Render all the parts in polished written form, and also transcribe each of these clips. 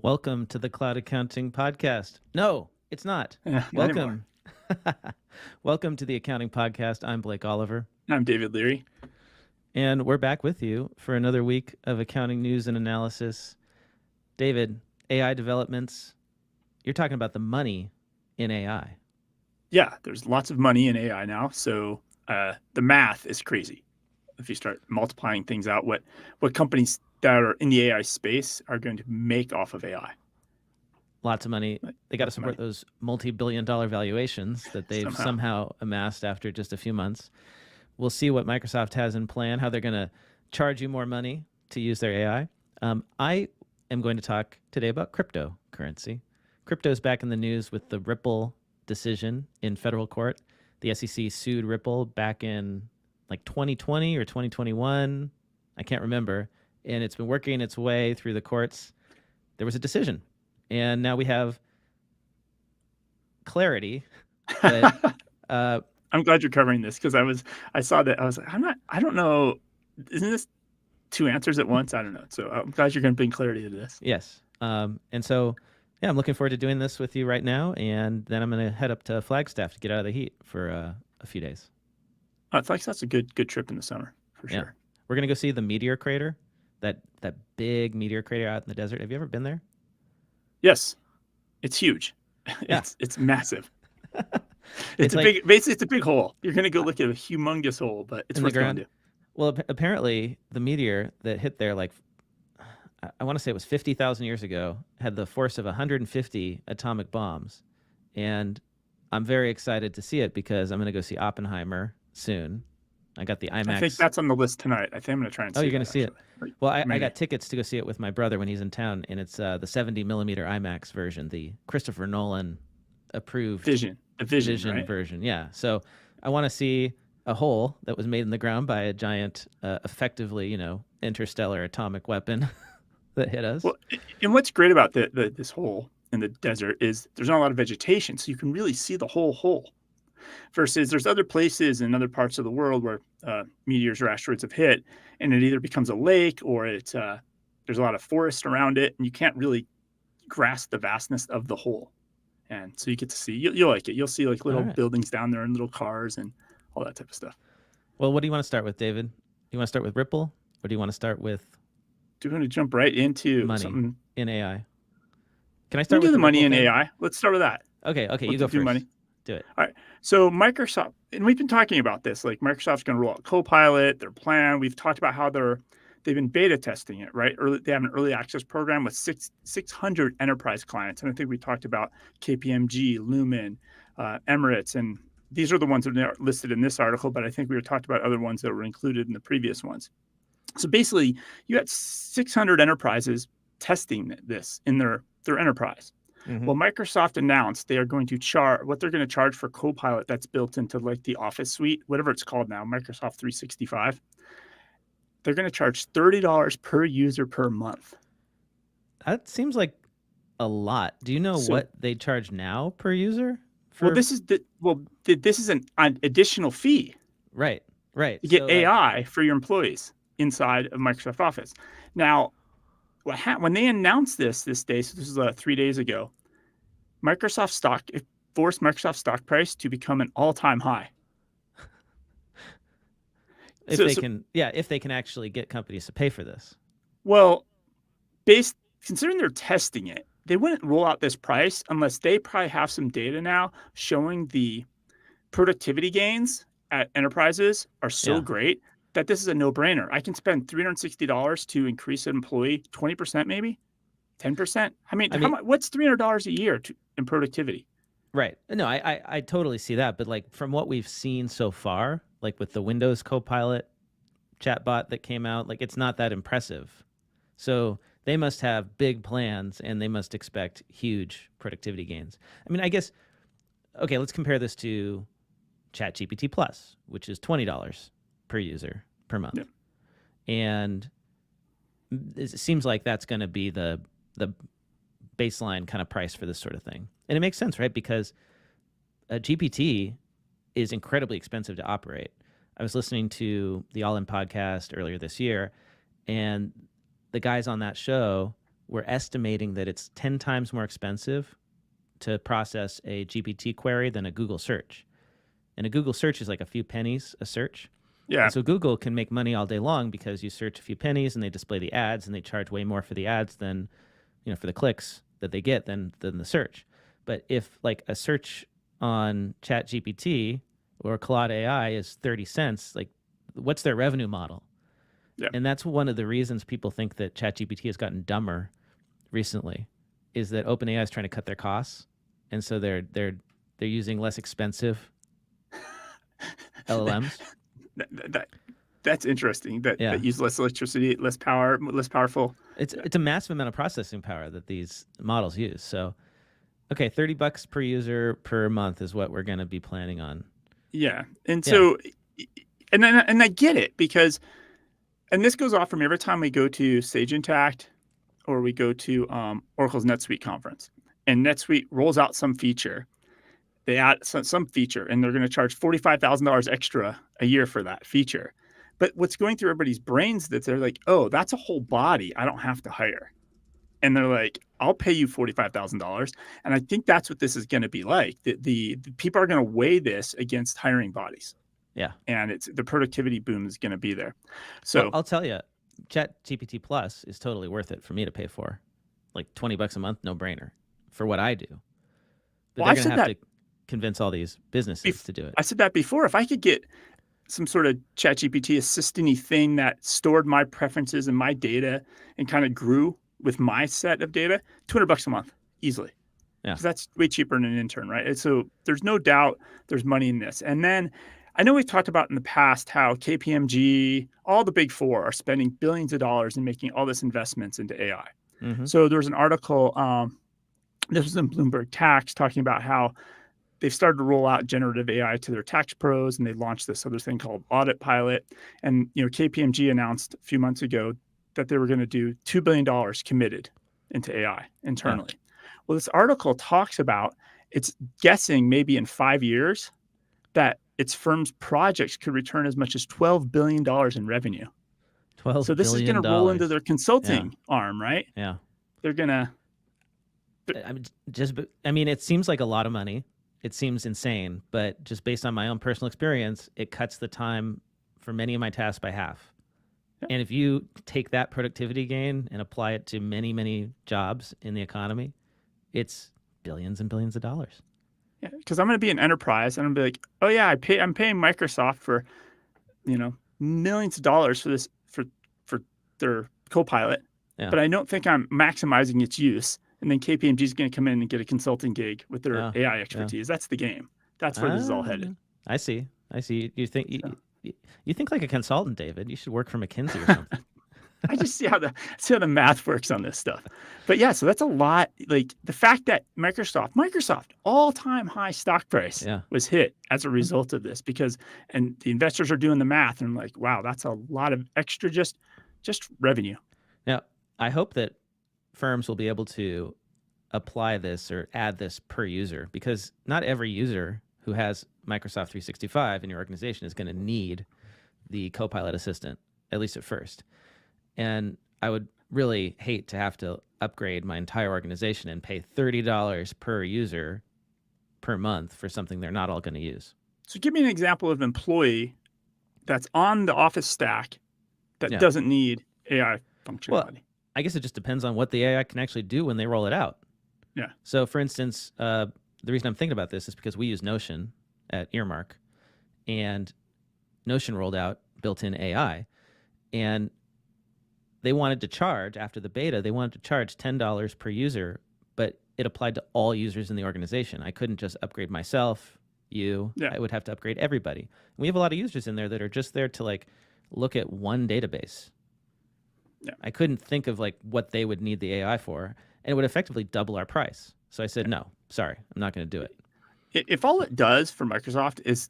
Welcome to the Cloud Accounting Podcast. No, it's not. Not anymore. Welcome. Welcome to the Accounting Podcast. I'm Blake Oliver. I'm David Leary. And we're back with you for another week of accounting news and analysis. David, AI developments. You're talking about the money in AI. Yeah, there's lots of money in AI now. So the math is crazy. If you start multiplying things out, what companies that are in the AI space are going to make off of AI. Lots of money. They got to support those multi-billion-dollar valuations that they've somehow amassed after just a few months. We'll see what Microsoft has in plan, how they're going to charge you more money to use their AI. I am going to talk today about cryptocurrency. Crypto is back in the news with the Ripple decision in federal court. The SEC sued Ripple back in like 2020 or 2021. I can't remember. And it's been working its way through the courts. There was a decision. And now we have clarity. But, I'm glad you're covering this because I saw that. I was like, I don't know. Isn't this two answers at once? I don't know. So I'm glad you're going to bring clarity to this. Yes. And so, yeah, I'm looking forward to doing this with you right now. And then I'm going to head up to Flagstaff to get out of the heat for a few days. Flagstaff's a good trip in the summer for sure. We're going to go see the meteor crater, that big meteor crater out in the desert. Have you ever been there? Yes. It's huge. Yeah. It's massive. It's a big hole. You're going to go look at a humongous hole, but it's worth going to. Well, apparently the meteor that hit there, like, I want to say it was 50,000 years ago, had the force of 150 atomic bombs. And I'm very excited to see it because I'm going to go see Oppenheimer soon. I got the IMAX. I think that's on the list tonight. I think I'm going to try and see it. Oh, you're going to see it? Well, I got tickets to go see it with my brother when he's in town, and it's the 70 millimeter IMAX version, the Christopher Nolan approved Vision right? version. Yeah. So I want to see a hole that was made in the ground by a giant, effectively, interstellar atomic weapon that hit us. Well, and what's great about this hole in the desert is there's not a lot of vegetation, so you can really see the whole hole. Versus there's other places in other parts of the world where meteors or asteroids have hit, and it either becomes a lake or there's a lot of forest around it, and you can't really grasp the vastness of the hole. And so you get to see, you'll like it. You'll see like little buildings down there and little cars and all that type of stuff. Well, what do you want to start with, David? You want to start with Ripple, or do you want to start with? Do you want to jump right into money something in AI? Can I start with the money in AI? Let's start with that. Okay, you go first. Money. Do it. All right. So Microsoft, and we've been talking about this, like Microsoft's going to roll out Copilot, their plan. We've talked about how they've been beta testing it, right? They have an early access program with 600 enterprise clients. And I think we talked about KPMG, Lumen, Emirates, and these are the ones that are listed in this article, but I think we talked about other ones that were included in the previous ones. So basically, you had 600 enterprises testing this in their enterprise. Mm-hmm. Well, Microsoft announced they are going to charge what they're going to charge for Copilot that's built into like the Office suite, whatever it's called now, Microsoft 365. They're going to charge $30 per user per month. That seems like a lot. Do you know what they charge now per user? Well, this is an additional fee. Right. To get AI for your employees inside of Microsoft Office. Now, when they announced this day, so this was 3 days ago, it forced Microsoft stock price to become an all-time high. If they can actually get companies to pay for this. Well, considering they're testing it, they wouldn't roll out this price unless they probably have some data now showing the productivity gains at enterprises are so great that this is a no-brainer. I can spend $360 to increase an employee 20%, maybe 10%. I mean what's $300 a year in productivity? Right. No, I totally see that. But like from what we've seen so far, like with the Windows Copilot chatbot that came out, like it's not that impressive. So they must have big plans and they must expect huge productivity gains. I mean, I guess, okay, let's compare this to ChatGPT Plus, which is $20 per user per month. Yeah. And it seems like that's going to be the baseline kind of price for this sort of thing. And it makes sense, right? Because a GPT is incredibly expensive to operate. I was listening to the All In podcast earlier this year, and the guys on that show we're estimating that it's 10 times more expensive to process a GPT query than a Google search. And a Google search is like a few pennies a search. Yeah. And so Google can make money all day long because you search a few pennies and they display the ads, and they charge way more for the ads than, for the clicks that they get than the search. But if like a search on ChatGPT or Claude AI is 30 cents, like what's their revenue model? Yeah. And that's one of the reasons people think that ChatGPT has gotten dumber recently, is that OpenAI is trying to cut their costs. And so they're using less expensive LLMs. That's interesting. That use less electricity, less power, less powerful. It's a massive amount of processing power that these models use. So, okay, $30 per user per month is what we're going to be planning on. Yeah, and so, and I get it, because, and this goes off from every time we go to Sage Intacct or we go to Oracle's NetSuite conference, and NetSuite rolls out some feature. They add some feature, and they're going to charge $45,000 extra a year for that feature. But what's going through everybody's brains, that they're like, oh, that's a whole body I don't have to hire. And they're like, I'll pay you $45,000. And I think that's what this is going to be like. The people are going to weigh this against hiring bodies. Yeah. And the productivity boom is going to be there. So well, I'll tell you, ChatGPT Plus is totally worth it for me to pay for. Like $20 a month, no brainer for what I do. But they're going to have to convince all these businesses to do it. I said that before. If I could get some sort of ChatGPT assistant-y thing that stored my preferences and my data and kind of grew with my set of data, $200 a month, easily. Yeah. Because that's way cheaper than an intern, right? And so there's no doubt there's money in this. And then I know we've talked about in the past how KPMG, all the big four, are spending billions of dollars in making all this investments into AI. Mm-hmm. So there's an article, this was in Bloomberg Tax, talking about how they've started to roll out generative AI to their tax pros, and they launched this other thing called Audit Pilot. And KPMG announced a few months ago that they were going to do $2 billion committed into AI internally. Yeah. Well, this article talks about it's guessing maybe in 5 years that its firm's projects could return as much as $12 billion in revenue. So this is going to roll into their consulting arm, right? Yeah. They're going to. It seems like a lot of money. It seems insane, but just based on my own personal experience, it cuts the time for many of my tasks by half. Yeah. And if you take that productivity gain and apply it to many, many jobs in the economy, it's billions and billions of dollars. Yeah, because I'm going to be an enterprise, and I'm going to be like, oh yeah, I'm paying Microsoft for, millions of dollars for this for their Copilot, but I don't think I'm maximizing its use. And then KPMG is going to come in and get a consulting gig with their AI expertise. Yeah. That's the game. That's where this is all headed. I see. You think you think like a consultant, David. You should work for McKinsey or something. I just see how the math works on this stuff. But yeah, so that's a lot. Like the fact that Microsoft all-time high stock price was hit as a result of this, and the investors are doing the math and like, wow, that's a lot of extra just revenue. Now, I hope that firms will be able to apply this or add this per user, because not every user who has Microsoft 365 in your organization is going to need the Copilot assistant, at least at first. And I would really hate to have to upgrade my entire organization and pay $30 per user per month for something they're not all going to use. So give me an example of an employee that's on the Office stack that doesn't need AI functionality. Well, I guess it just depends on what the AI can actually do when they roll it out. Yeah. So for instance, the reason I'm thinking about this is because we use Notion at Earmark, and Notion rolled out built-in AI, and they wanted to charge, after the beta, they wanted to charge $10 per user, but it applied to all users in the organization. I couldn't just upgrade myself, I would have to upgrade everybody. And we have a lot of users in there that are just there to like look at one database. Yeah. I couldn't think of like what they would need the AI for, and it would effectively double our price. So I said, no, sorry, I'm not going to do it. If all it does for Microsoft is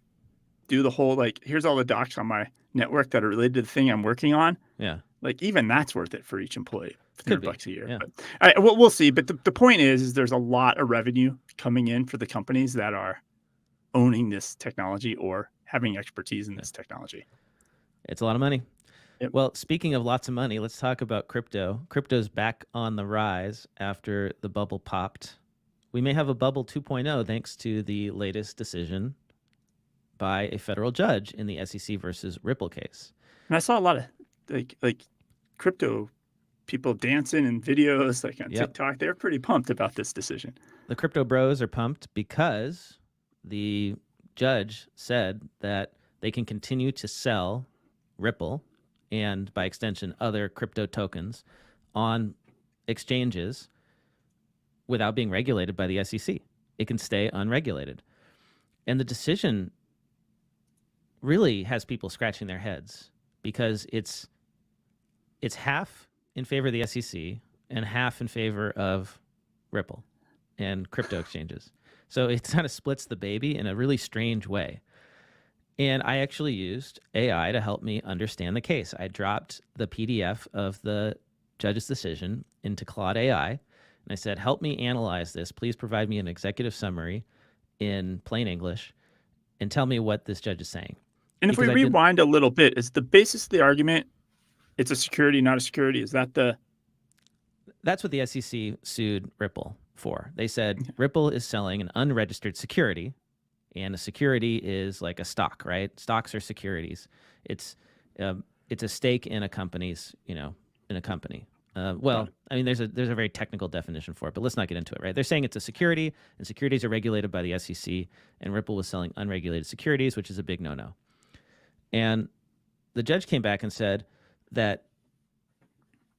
do the whole, like, here's all the docs on my network that are related to the thing I'm working on. Yeah. Like even that's worth it for each employee, $100 a year. Yeah. But we'll see. But the point is there's a lot of revenue coming in for the companies that are owning this technology or having expertise in this technology. It's a lot of money. Yep. Well, speaking of lots of money, let's talk about crypto. Crypto's back on the rise after the bubble popped. We may have a bubble 2.0 thanks to the latest decision by a federal judge in the SEC versus Ripple case. And I saw a lot of like crypto people dancing in videos like on Yep. TikTok. They're pretty pumped about this decision. The crypto bros are pumped because the judge said that they can continue to sell Ripple and, by extension, other crypto tokens on exchanges without being regulated by the SEC. It can stay unregulated. And the decision really has people scratching their heads because it's half in favor of the SEC and half in favor of Ripple and crypto exchanges. So it kind of splits the baby in a really strange way. And I actually used AI to help me understand the case. I dropped the PDF of the judge's decision into Claude AI, and I said, help me analyze this. Please provide me an executive summary in plain English and tell me what this judge is saying. And if we rewind a little bit, is the basis of the argument it's a security, not a security? Is that the... That's what the SEC sued Ripple for. They said Ripple is selling an unregistered security, and a security is like a stock, right? Stocks are securities. It's a stake in a company's, in a company. Well, I mean, there's a very technical definition for it, but let's not get into it, right? They're saying it's a security, and securities are regulated by the SEC, and Ripple was selling unregulated securities, which is a big no-no. And the judge came back and said that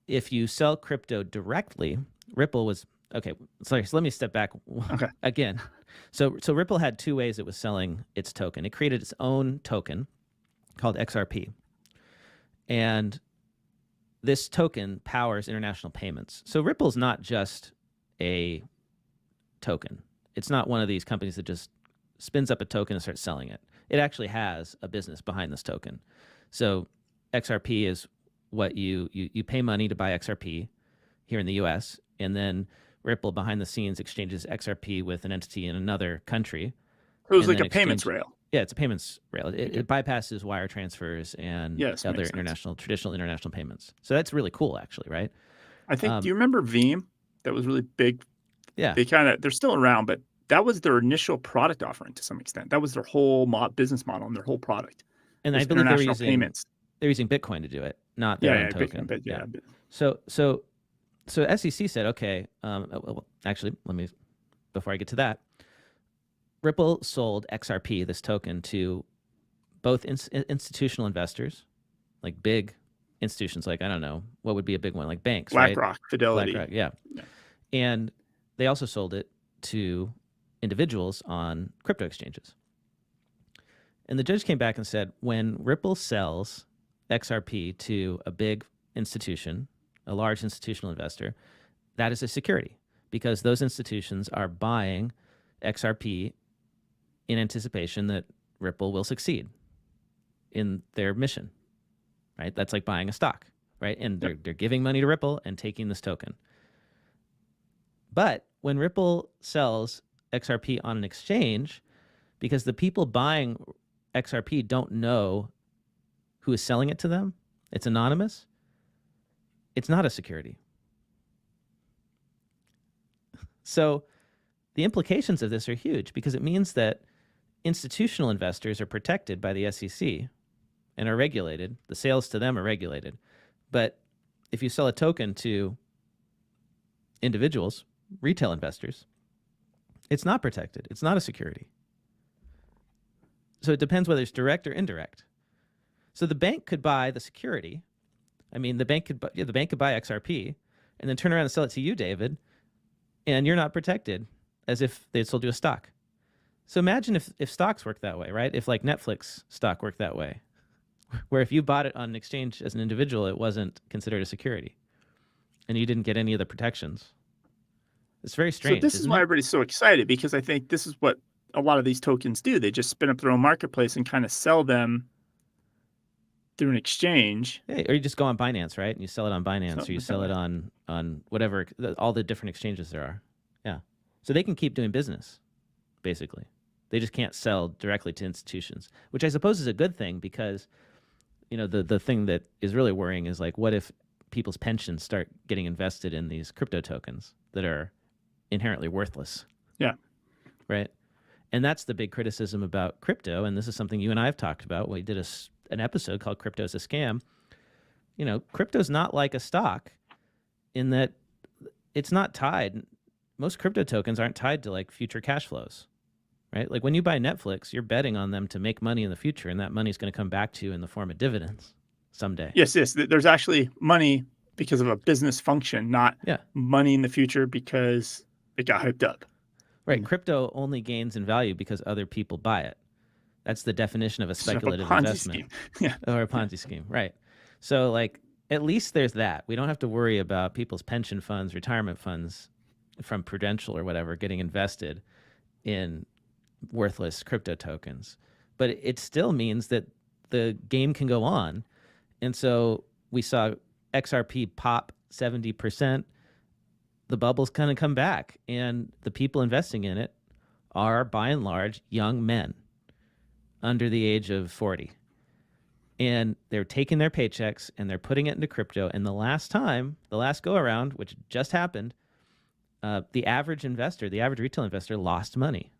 if you sell crypto directly, Ripple was okay. Sorry, so let me step back again. So Ripple had two ways it was selling its token. It created its own token called XRP, and this token powers international payments. So Ripple's not just a token. It's not one of these companies that just spins up a token and starts selling it. It actually has a business behind this token. So XRP is what you pay money to buy XRP here in the US, and then Ripple behind the scenes exchanges XRP with an entity in another country. It was like a payments rail. Yeah, it's a payments rail. It bypasses wire transfers and other traditional international payments. So that's really cool, actually, right? I think, do you remember Veeam? That was really big. Yeah. They're still around, but that was their initial product offering to some extent. That was their whole business model and their whole product. And I believe they're using Bitcoin to do it, not their own token. Bitcoin, So SEC said, okay, well, actually, before I get to that, Ripple sold XRP, this token, to both institutional investors, like big institutions, like, I don't know, what would be a big one, like banks, BlackRock, Fidelity. BlackRock, yeah. And they also sold it to individuals on crypto exchanges. And the judge came back and said, when Ripple sells XRP to a big institution, a large institutional investor, that is a security because those institutions are buying XRP in anticipation that Ripple will succeed in their mission, right? That's like buying a stock, right? And they're giving money to Ripple and taking this token. But when Ripple sells XRP on an exchange, because the people buying XRP don't know who is selling it to them, it's anonymous, it's not a security. So the implications of this are huge because it means that institutional investors are protected by the SEC and are regulated. The sales to them are regulated. But if you sell a token to individuals, retail investors, it's not protected. It's not a security. So it depends whether it's direct or indirect. So the bank could buy the security. I mean, the bank could buy XRP and then turn around and sell it to you, David, and you're not protected as if they sold you a stock. So imagine if stocks work that way, right? If like Netflix stock worked that way, where if you bought it on an exchange as an individual, it wasn't considered a security and you didn't get any of the protections. It's very strange. So this is why everybody's so excited, because I think this is what a lot of these tokens do. They just spin up their own marketplace and kind of sell them through an exchange. Yeah, or you just go on Binance, right? And you sell it on Binance, or you sell it on whatever, all the different exchanges there are. Yeah. So they can keep doing business, basically. They just can't sell directly to institutions, which I suppose is a good thing because the thing that is really worrying is like, what if people's pensions start getting invested in these crypto tokens that are inherently worthless? Yeah. Right. And that's the big criticism about crypto. And this is something you and I have talked about. We did an episode called Crypto's a Scam. Crypto's not like a stock in that it's not tied. Most crypto tokens aren't tied to like future cash flows, right? Like when you buy Netflix, you're betting on them to make money in the future, and that money is going to come back to you in the form of dividends someday. Yes. There's actually money because of a business function, not Yeah. money in the future because it got hyped up. Right. Crypto only gains in value because other people buy it. That's the definition of a speculative Ponzi investment. scheme. Yeah. Or a Ponzi scheme. Right. So like at least there's that. We don't have to worry about people's pension funds, retirement funds from Prudential or whatever getting invested in worthless crypto tokens. But it still means that the game can go on. And so we saw XRP pop 70%. The bubble's kind of come back, and the people investing in it are by and large young men under the age of 40. And they're taking their paychecks and they're putting it into crypto. And the last go around, which just happened, the average investor, the average retail investor lost money.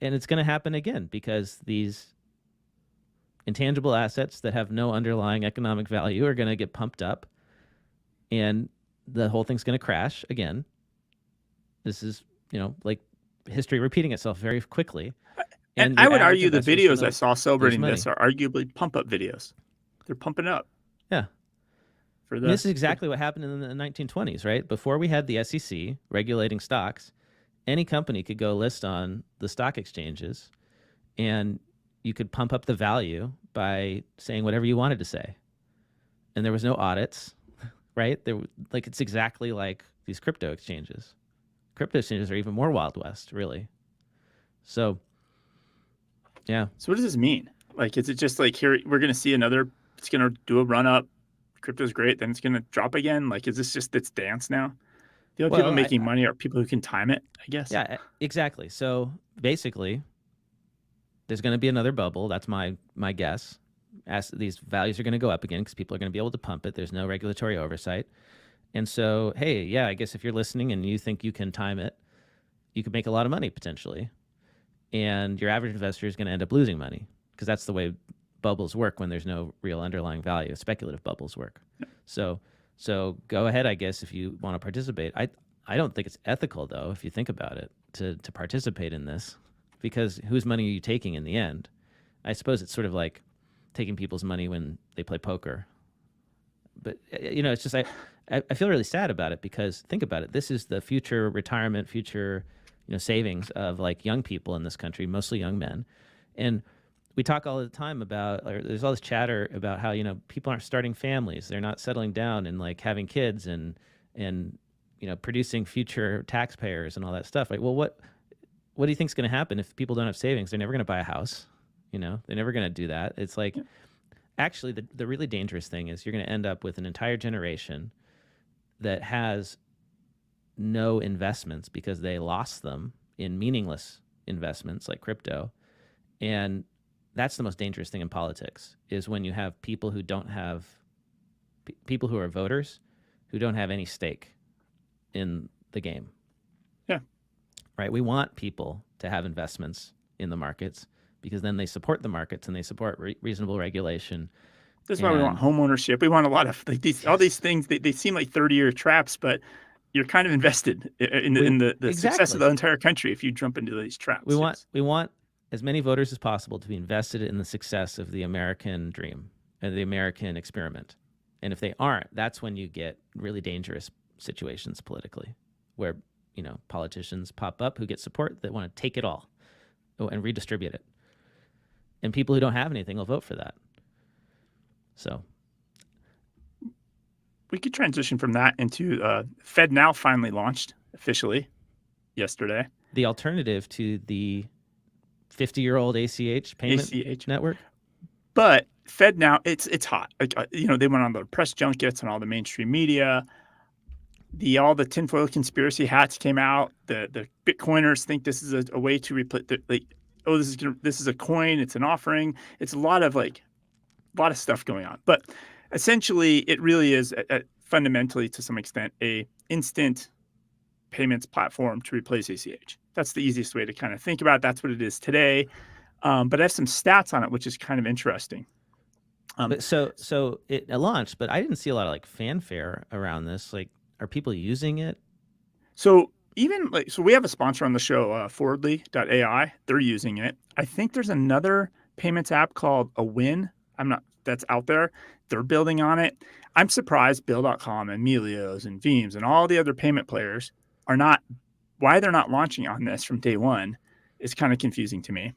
And it's going to happen again because these intangible assets that have no underlying economic value are going to get pumped up, and the whole thing's going to crash again. This is, like history repeating itself very quickly. And I would argue the videos I saw celebrating this are arguably pump up videos. They're pumping up. Yeah. This is exactly what happened in the 1920s, right? Before we had the SEC regulating stocks, any company could go list on the stock exchanges, and you could pump up the value by saying whatever you wanted to say. And there was no audits, right? It's exactly like these crypto exchanges. Crypto exchanges are even more Wild West, really. So, yeah. So what does this mean? Like, is it just like here we're going to see it's going to do a run up, crypto's great, then it's going to drop again? Like, is this just its dance now? The only people making money are people who can time it, I guess. Yeah, exactly. So basically, there's going to be another bubble. That's my guess. As these values are going to go up again because people are going to be able to pump it. There's no regulatory oversight. And so, hey, yeah, I guess if you're listening and you think you can time it, you could make a lot of money potentially. And your average investor is going to end up losing money because that's the way bubbles work when there's no real underlying value. Speculative bubbles work. So go ahead, I guess, if you want to participate. I don't think it's ethical, though, if you think about it, to participate in this, because whose money are you taking in the end? I suppose it's sort of like taking people's money when they play poker. But, it's just I feel really sad about it because think about it. This is the future retirement, future savings of like young people in this country, mostly young men. And we talk all the time about, there's all this chatter about how, people aren't starting families. They're not settling down and like having kids and producing future taxpayers and all that stuff. Like, well, what do you think is going to happen if people don't have savings? They're never going to buy a house. They're never going to do that. It's like, actually, the really dangerous thing is you're going to end up with an entire generation that has no investments because they lost them in meaningless investments like crypto. And that's the most dangerous thing in politics, is when you have people who don't have people who are voters who don't have any stake in the game. Yeah. Right. We want people to have investments in the markets because then they support the markets and they support reasonable regulation. That's why we want home ownership. We want a lot of all these things. They seem like 30-year traps, but you're kind of invested in the success of the entire country if you jump into these traps. We want as many voters as possible to be invested in the success of the American dream and the American experiment. And if they aren't, that's when you get really dangerous situations politically, where politicians pop up who get support that want to take it all and redistribute it. And people who don't have anything will vote for that. So we could transition from that into FedNow finally launched officially yesterday. The alternative to the 50-year-old ACH payment network. But FedNow, it's hot. Like, they went on the press junkets and all the mainstream media. All the tinfoil conspiracy hats came out. The Bitcoiners think this is a way to replace. This is a coin. It's an offering. It's a lot of like lot of stuff going on. But essentially, it really is fundamentally, to some extent, a instant payments platform to replace ACH. That's the easiest way to kind of think about it. That's what it is today. But I have some stats on it, which is kind of interesting. But so it launched, but I didn't see a lot of like fanfare around this. Like, are people using it? So we have a sponsor on the show, Forwardly.ai. They're using it. I think there's another payments app called a Win. That's out there. They're building on it. I'm surprised Bill.com and Melio's and Veeams and all the other payment players why they're not launching on this from day one is kind of confusing to me.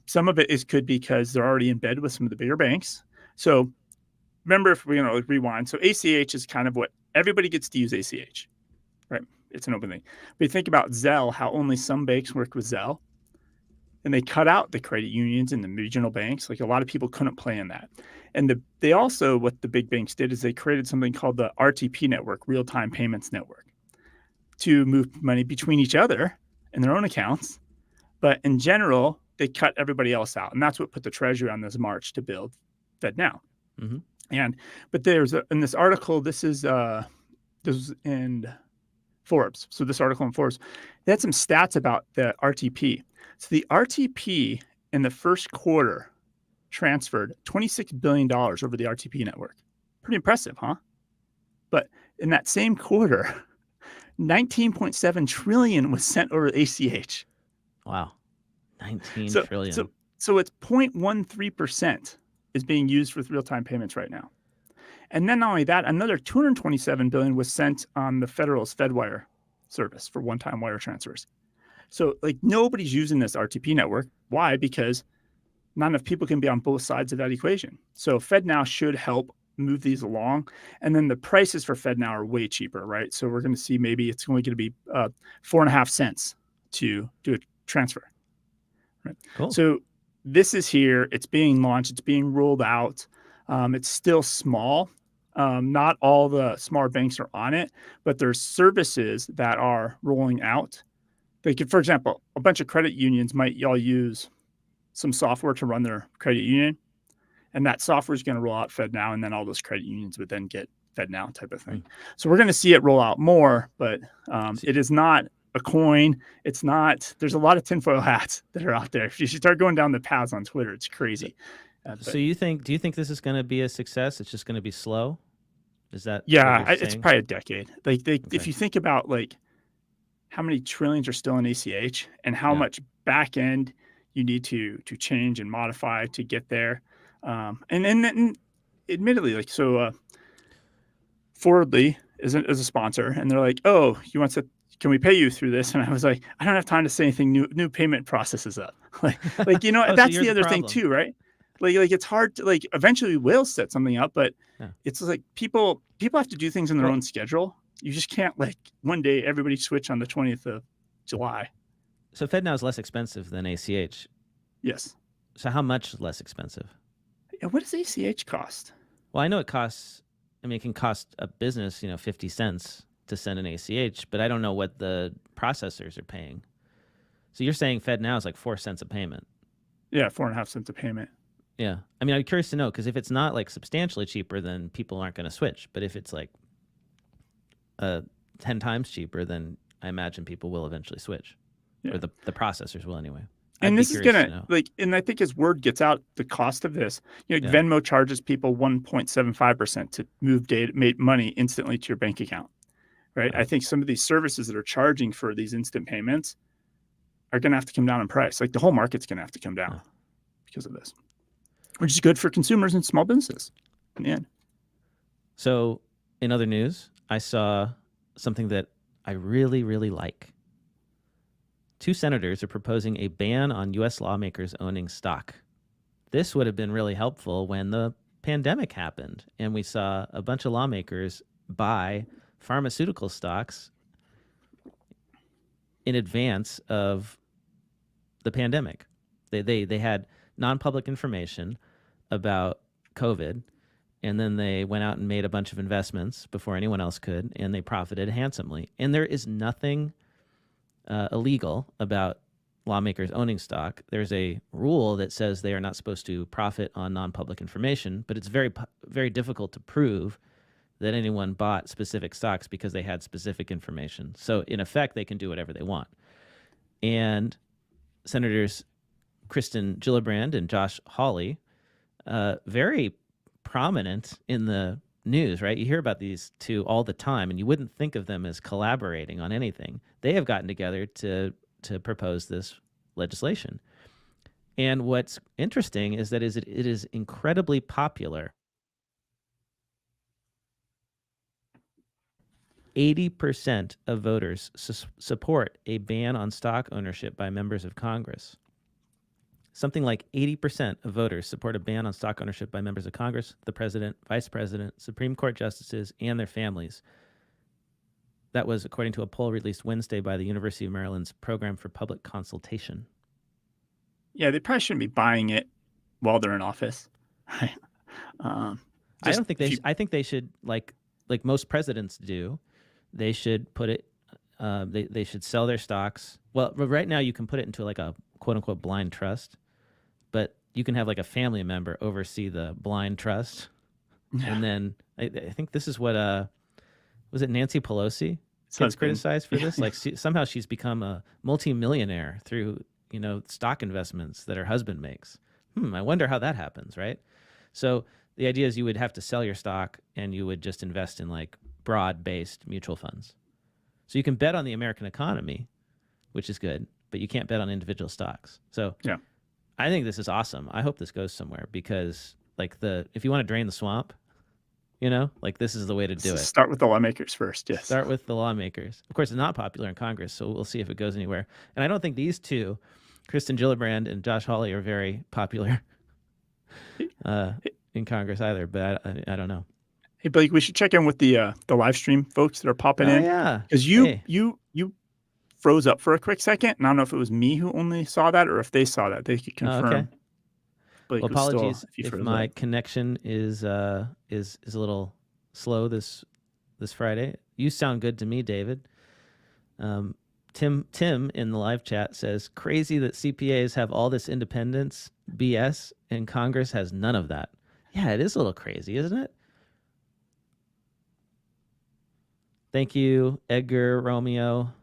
Some of it could be because they're already in bed with some of the bigger banks. So remember, if we're going to rewind, so ACH is kind of what everybody gets to use ACH, right? It's an open thing. But you think about Zelle, how only some banks worked with Zelle, and they cut out the credit unions and the regional banks. Like, a lot of people couldn't play in that. And they also, what the big banks did is they created something called the RTP network, Real-Time Payments Network, to move money between each other in their own accounts. But in general, they cut everybody else out. And that's what put the Treasury on this march to build FedNow. Mm-hmm. But there's in this article, this was in Forbes. So this article in Forbes, they had some stats about the RTP. So the RTP in the first quarter transferred $26 billion over the RTP network. Pretty impressive, huh? But in that same quarter, 19.7 trillion was sent over ACH. Wow. 19 trillion. So it's 0.13% is being used with real-time payments right now. And then not only that, another 227 billion was sent on the Federal's FedWire service for one-time wire transfers. So like, nobody's using this RTP network. Why? Because not enough people can be on both sides of that equation. So FedNow should help move these along. And then the prices for FedNow are way cheaper, right? So we're going to see maybe it's only going to be 4.5 cents to do a transfer. Right? Cool. So this is here. It's being launched. It's being rolled out. It's still small. Not all the smaller banks are on it, but there's services that are rolling out. For example, a bunch of credit unions might all use some software to run their credit union, and that software is going to roll out FedNow, and then all those credit unions would then get FedNow type of thing. So we're going to see it roll out more, but it is not a coin. It's not. There's a lot of tinfoil hats that are out there. If you start going down the paths on Twitter, it's crazy. So do you think this is going to be a success? It's just going to be slow? Is that? Yeah, it's probably a decade. If you think about like how many trillions are still in ACH and how much back end you need to change and modify to get there. And admittedly, like, so Forwardly is a sponsor, and they're like, oh, can we pay you through this? And I was like, I don't have time to say anything new payment processes up. like, that's the other thing too, right? Like it's hard to, like, eventually we'll set something up, but it's like people have to do things in their own schedule. You just can't, like, one day everybody switch on the 20th of July. So FedNow is less expensive than ACH. Yes. So how much less expensive? Yeah, what does ACH cost? Well, I know it costs, it can cost a business, 50 cents to send an ACH, but I don't know what the processors are paying. So you're saying FedNow is like 4 cents a payment? Yeah, 4.5 cents a payment. Yeah. I'm curious to know, because if it's not like substantially cheaper, then people aren't going to switch. But if it's like 10 times cheaper, then I imagine people will eventually switch. Yeah. Or the processors will anyway. And this is going to, and I think as word gets out, the cost of this, Venmo charges people 1.75% to move money instantly to your bank account, right? I think some of these services that are charging for these instant payments are going to have to come down in price. Like, the whole market's going to have to come down because of this, which is good for consumers and small businesses in the end. So in other news, I saw something that I really, really like. 2 senators are proposing a ban on U.S. lawmakers owning stock. This would have been really helpful when the pandemic happened and we saw a bunch of lawmakers buy pharmaceutical stocks in advance of the pandemic. They had non-public information about COVID, and then they went out and made a bunch of investments before anyone else could, and they profited handsomely. And there is nothing illegal about lawmakers owning stock, there's a rule that says they are not supposed to profit on non-public information, but it's very difficult to prove that anyone bought specific stocks because they had specific information. So in effect, they can do whatever they want. And Senators Kristen Gillibrand and Josh Hawley, very prominent in the news, right? You hear about these two all the time, and you wouldn't think of them as collaborating on anything. They have gotten together to propose this legislation. And what's interesting is that it is incredibly popular. 80% of voters support a ban on stock ownership by members of Congress. Something like 80% of voters support a ban on stock ownership by members of Congress, the president, vice president, Supreme Court justices, and their families. That was according to a poll released Wednesday by the University of Maryland's Program for Public Consultation. Yeah, they probably shouldn't be buying it while they're in office. I don't think I think they should, like most presidents do. They should put it. They should sell their stocks. Well, right now you can put it into like a quote unquote blind trust, but you can have like a family member oversee the blind trust, and then I think this is what was it Nancy Pelosi gets criticized for this? Like somehow she's become a multimillionaire through stock investments that her husband makes. I wonder how that happens, right? So the idea is you would have to sell your stock and you would just invest in like broad-based mutual funds. So you can bet on the American economy, which is good, but you can't bet on individual stocks. So yeah, I think this is awesome. I hope this goes somewhere because like if you want to drain the swamp, like this is the way to do it. Start with the lawmakers first. Yes. Start with the lawmakers. Of course, it's not popular in Congress, so we'll see if it goes anywhere. And I don't think these two, Kristen Gillibrand and Josh Hawley, are very popular in Congress either, but I don't know. Hey, Blake, we should check in with the live stream folks that are popping in. Yeah. Because you froze up for a quick second, and I don't know if it was me who only saw that or if they saw that. They could confirm. Okay. Blake, well, apologies if my connection is a little slow this Friday. You sound good to me, David. Tim in the live chat says, crazy that CPAs have all this independence BS and Congress has none of that. Yeah, it is a little crazy, isn't it? Thank you, Edgar, Romeo,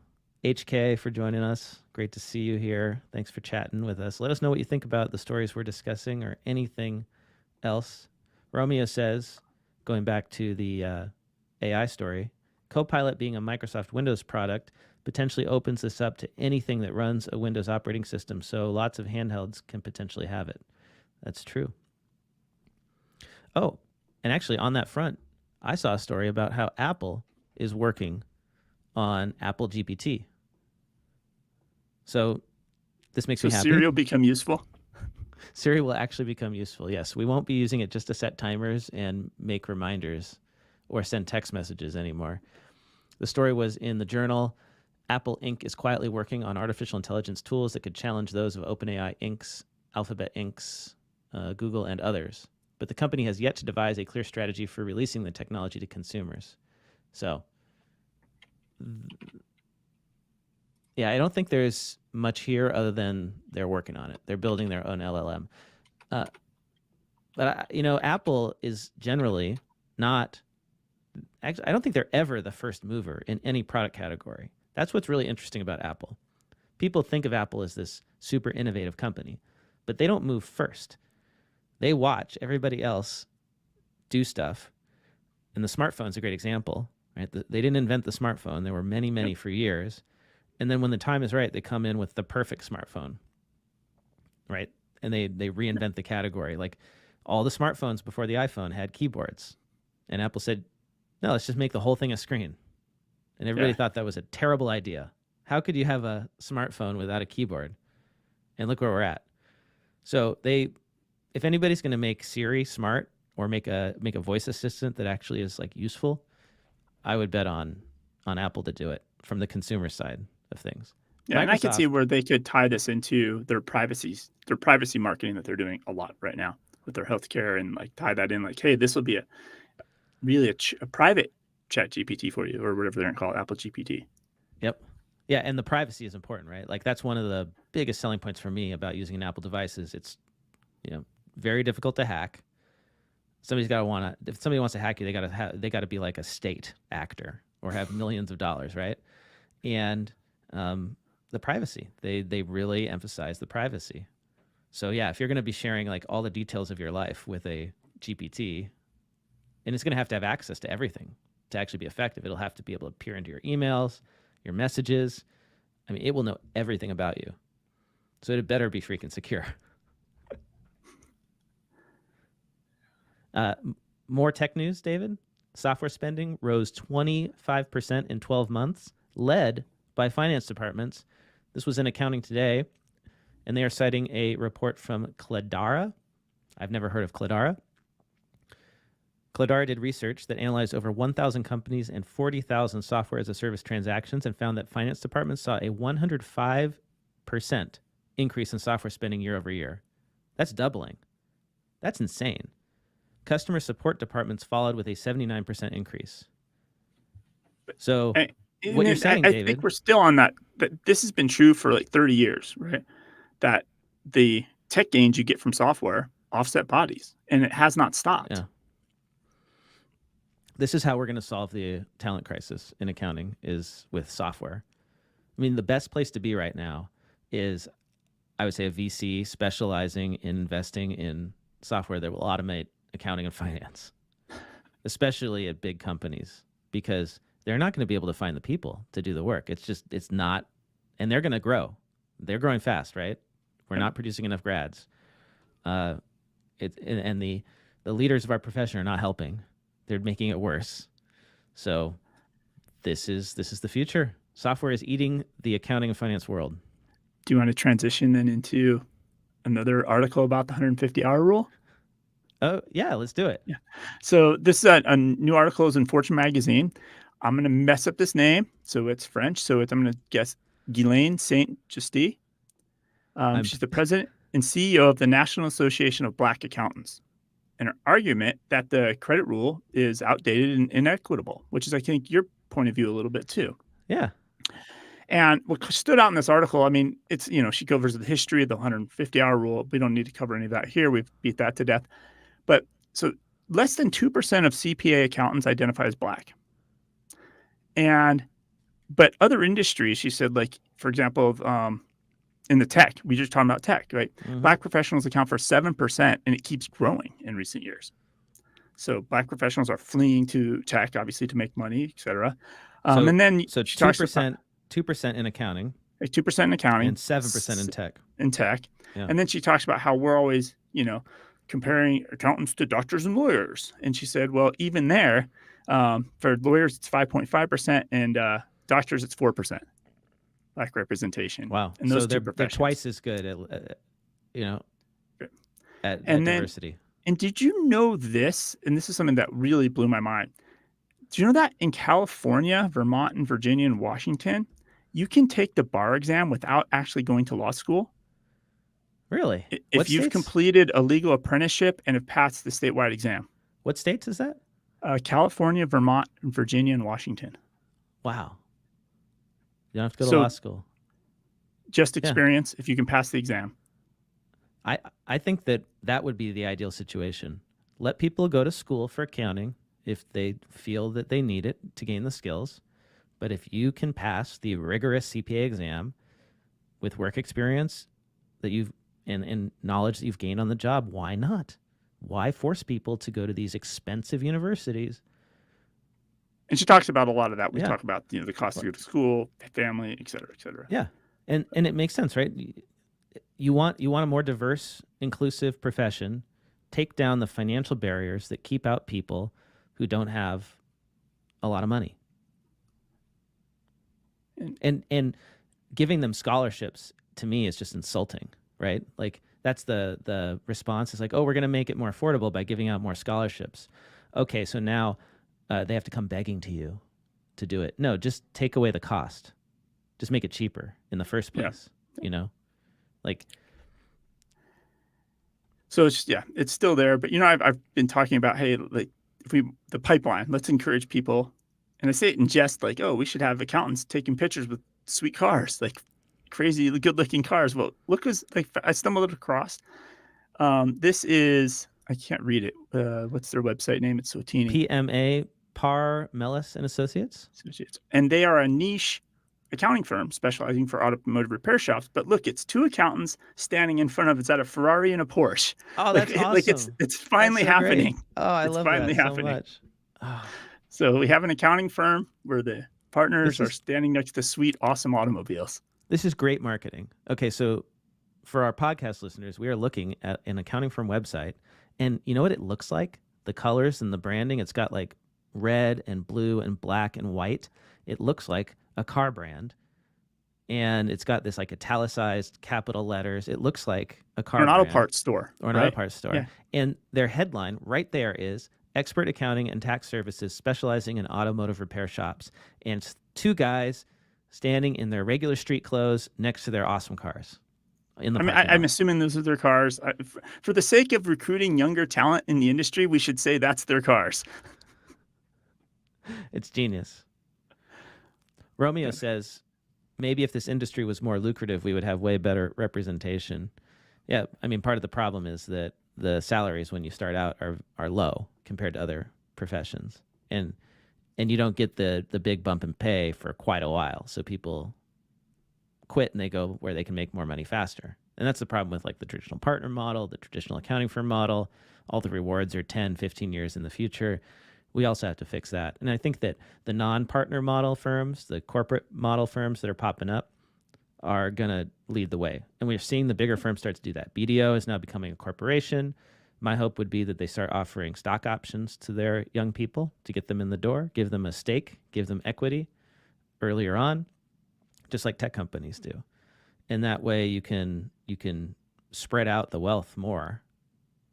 HK, for joining us. Great to see you here. Thanks for chatting with us. Let us know what you think about the stories we're discussing or anything else. Romeo says, going back to the AI story, Copilot being a Microsoft Windows product potentially opens this up to anything that runs a Windows operating system, so lots of handhelds can potentially have it. That's true. Oh, and actually on that front, I saw a story about how Apple is working on Apple GPT. So this makes me happy. Siri will become useful? Siri will actually become useful, yes. We won't be using it just to set timers and make reminders or send text messages anymore. The story was in the journal. Apple Inc. is quietly working on artificial intelligence tools that could challenge those of OpenAI Inc.'s, Alphabet Inc.'s, Google, and others. But the company has yet to devise a clear strategy for releasing the technology to consumers. So, yeah, I don't think there's much here other than they're working on it. They're building their own LLM. But, Apple is generally not... Actually, I don't think they're ever the first mover in any product category. That's what's really interesting about Apple. People think of Apple as this super innovative company, but they don't move first. They watch everybody else do stuff. And the smartphone's a great example, right? They didn't invent the smartphone. There were many for years. And then when the time is right, they come in with the perfect smartphone, right? And they reinvent the category. Like all the smartphones before the iPhone had keyboards. And Apple said, no, let's just make the whole thing a screen. And everybody thought that was a terrible idea. How could you have a smartphone without a keyboard? And look where we're at. So if anybody's going to make Siri smart or make a voice assistant that actually is like useful, I would bet on Apple to do it from the consumer side of things. Yeah, and I could see where they could tie this into their privacy marketing that they're doing a lot right now with their healthcare, and like tie that in, like, hey, this will be a private chat GPT for you, or whatever they're going to call it, Apple GPT. Yep. Yeah, and the privacy is important, right? Like that's one of the biggest selling points for me about using an Apple device is it's, very difficult to hack. If somebody wants to hack you, they got to be like a state actor or have millions of dollars, right? And the privacy, they really emphasize the privacy. So yeah, if you're going to be sharing like all the details of your life with a GPT, and it's going to have access to everything to actually be effective. It'll have to be able to peer into your emails, your messages. I mean, it will know everything about you. So it better be freaking secure. More tech news, David. Software spending rose 25% in 12 months, led by finance departments. This was in Accounting Today, and they are citing a report from Cledara. I've never heard of Cledara. Cledara did research that analyzed over 1,000 companies and 40,000 software as a service transactions and found that finance departments saw a 105% increase in software spending year over year. That's doubling. That's insane. Customer support departments followed with a 79% increase. So what you're saying, David, I think we're still on that this has been true for like 30 years, right? That the tech gains you get from software offset bodies, and it has not stopped. Yeah. This is how we're going to solve the talent crisis in accounting, is with software. I mean, the best place to be right now is, I would say, a VC specializing in investing in software that will automate accounting and finance, especially at big companies, because they're not going to be able to find the people to do the work. It's not, and they're going to grow. They're growing fast, right? We're not producing enough grads. And the leaders of our profession are not helping. They're making it worse. So this is the future. Software is eating the accounting and finance world. Do you want to transition then into another article about the 150-hour rule? Oh, yeah, let's do it. Yeah. So this is a new article is in Fortune magazine. I'm going to mess up this name. So it's French. So I'm going to guess Ghislaine Saint-Justy. She's the president and CEO of the National Association of Black Accountants. And her argument that the credit rule is outdated and inequitable, which is, I think, your point of view a little bit too. Yeah. And what stood out in this article, I mean, it's, she covers the history of the 150-hour rule. We don't need to cover any of that here. We've beat that to death. But so less than 2% of CPA accountants identify as Black. But other industries, she said, like, for example, in the tech, we just talking about tech, right? Mm-hmm. Black professionals account for 7%, and it keeps growing in recent years. So Black professionals are fleeing to tech, obviously, to make money, et cetera. And then 2% in accounting. 2% in accounting. And 7% in tech. Yeah. And then she talks about how we're always, comparing accountants to doctors and lawyers. And she said, well, even there, for lawyers, it's 5.5%, and doctors, it's 4%. Black representation. Wow. And those so they're twice as good at diversity. And did you know this? And this is something that really blew my mind. Do you know that in California, Vermont, and Virginia, and Washington, you can take the bar exam without actually going to law school? Really? If you've completed a legal apprenticeship and have passed the statewide exam. What states is that? California, Vermont, and Virginia, and Washington. Wow. You don't have to go to law school. Just experience if you can pass the exam. I think that would be the ideal situation. Let people go to school for accounting if they feel that they need it to gain the skills. But if you can pass the rigorous CPA exam with work experience that you've and knowledge that you've gained on the job, why not? Why force people to go to these expensive universities? And she talks about a lot of that. We talk about the cost to go to school, family, et cetera, et cetera. Yeah, and it makes sense, right? You want a more diverse, inclusive profession. Take down the financial barriers that keep out people who don't have a lot of money. And giving them scholarships, to me, is just insulting, right? Like, that's the response is like, oh, we're going to make it more affordable by giving out more scholarships. Okay, so now they have to come begging to you to do it. No, just take away the cost. Just make it cheaper in the first place, Like, so it's still there. But I've been talking about, hey, like, the pipeline, let's encourage people. And I say it in jest, like, oh, we should have accountants taking pictures with sweet cars. Like, crazy good looking cars. Well, look, like I stumbled across. This is, I can't read it. What's their website name? It's so teeny. PMA, Par Mellis and Associates. And they are a niche accounting firm specializing for automotive repair shops. But look, it's two accountants standing in front of, it's at a Ferrari and a Porsche. Oh, that's awesome. Like it's finally That's so happening. Great. Oh, I love that so much. Oh. So we have an accounting firm where the partners are standing next to sweet, awesome automobiles. This is great marketing. Okay, so for our podcast listeners, we are looking at an accounting firm website, and you know what it looks like? The colors and the branding, it's got like red and blue and black and white. It looks like a car brand, and it's got this like italicized capital letters. It looks like a car or an brand. Auto parts store. Or an auto parts store. Yeah. And their headline right there is expert accounting and tax services specializing in automotive repair shops. And it's two guys standing in their regular street clothes next to their awesome cars. I'm assuming those are their cars. For the sake of recruiting younger talent in the industry, we should say that's their cars. It's genius. Romeo says, maybe if this industry was more lucrative, we would have way better representation. Yeah, I mean, part of the problem is that the salaries when you start out are low compared to other professions. And you don't get the big bump in pay for quite a while. So people quit and they go where they can make more money faster. And that's the problem with like the traditional partner model, the traditional accounting firm model. All the rewards are 10, 15 years in the future. We also have to fix that. And I think that the non-partner model firms, the corporate model firms that are popping up are going to lead the way. And we're seeing the bigger firms start to do that. BDO is now becoming a corporation. My hope would be that they start offering stock options to their young people to get them in the door, give them a stake, give them equity earlier on, just like tech companies do. And that way you can spread out the wealth more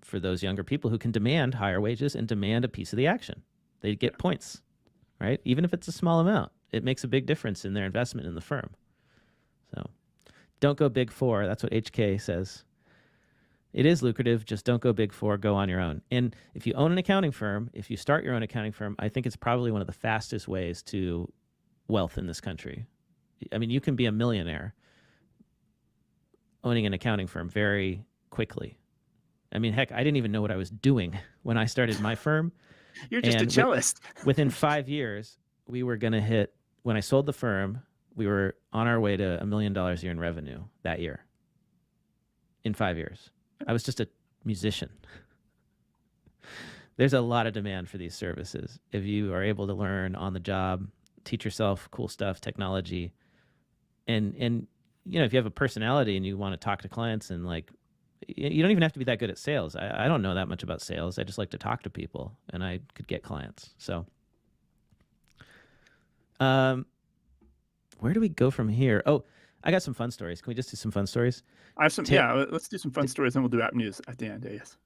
for those younger people who can demand higher wages and demand a piece of the action. They get points, right? Even if it's a small amount, it makes a big difference in their investment in the firm. So don't go big four. That's what HK says. It is lucrative. Just don't go big four. Go on your own. And if you own an accounting firm, if you start your own accounting firm, I think it's probably one of the fastest ways to wealth in this country. I mean, you can be a millionaire owning an accounting firm very quickly. I mean, heck, I didn't even know what I was doing when I started my firm. You're just a cellist. Within 5 years, we were going to hit, when I sold the firm, we were on our way to $1 million a year in revenue that year. In 5 years. I was just a musician. There's a lot of demand for these services. If you are able to learn on the job, teach yourself cool stuff, technology, and you know, if you have a personality and you want to talk to clients and like, you don't even have to be that good at sales. I don't know that much about sales. I just like to talk to people and I could get clients. So, where do we go from here? Oh, I got some fun stories. Can we just do some fun stories? I have some, let's do some fun stories and we'll do app news at the end, yes.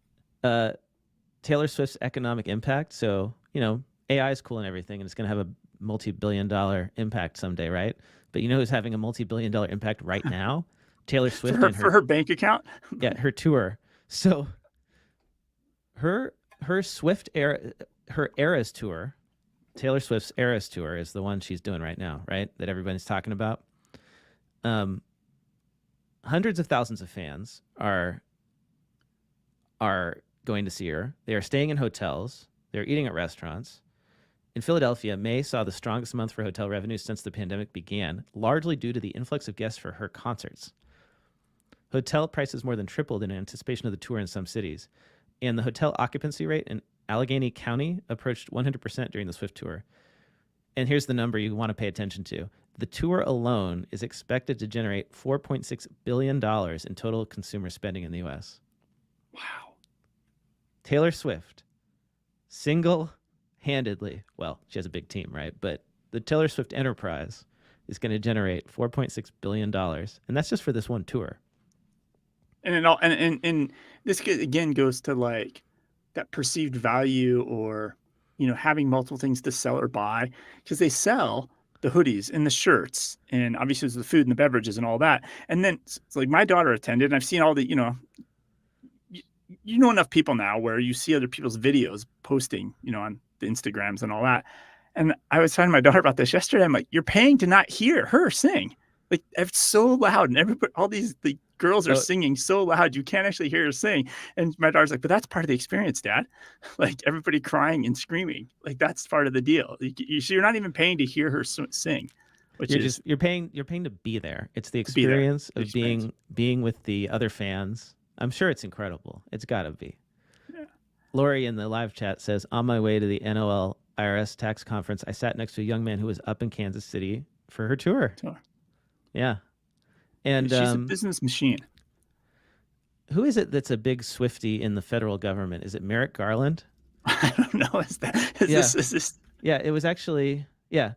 Taylor Swift's economic impact. So, you know, AI is cool and everything, and it's going to have a multi-billion-dollar impact someday, right? But you know who's having a multi-billion-dollar impact right now? Taylor Swift for her bank account. Yeah, her tour. So her Swift era, her Eras tour, Taylor Swift's Eras tour is the one she's doing right now, right? That everybody's talking about. Hundreds of thousands of fans are going to see her. They are staying in hotels. They're eating at restaurants. In Philadelphia, May saw the strongest month for hotel revenues since the pandemic began, largely due to the influx of guests for her concerts. Hotel prices more than tripled in anticipation of the tour in some cities, and the hotel occupancy rate in Allegheny County approached 100% during the Swift tour. And here's the number you want to pay attention to. The tour alone is expected to generate $4.6 billion in total consumer spending in the U.S. Wow. Taylor Swift, single-handedly, well, she has a big team, right? But the Taylor Swift enterprise is going to generate $4.6 billion, and that's just for this one tour. And this again goes to like that perceived value, or, you know, having multiple things to sell or buy, because they sell the hoodies and the shirts, and obviously there's the food and the beverages and all that. And then it's like my daughter attended, and I've seen all the, you know enough people now where you see other people's videos posting, you know, on the Instagrams and all that. And I was talking to my daughter about this yesterday. I'm like, you're paying to not hear her sing. Like it's so loud, and everybody, all the girls are Oh, singing so loud you can't actually hear her sing. And my daughter's like, "But that's part of the experience, Dad." Like everybody crying and screaming, like that's part of the deal. So you're not even paying to hear her sing, which is you're paying to be there. It's the to be there. experience The of experience. being with the other fans. I'm sure it's incredible. It's got to be. Yeah. Lori in the live chat says, on my way to the NOL IRS tax conference, I sat next to a young man who was up in Kansas City for her tour. So Yeah. And she's a business machine. who is it that's a big Swiftie in the federal government? Is it Merrick Garland? I don't know. Is this? Yeah, it was actually, yeah.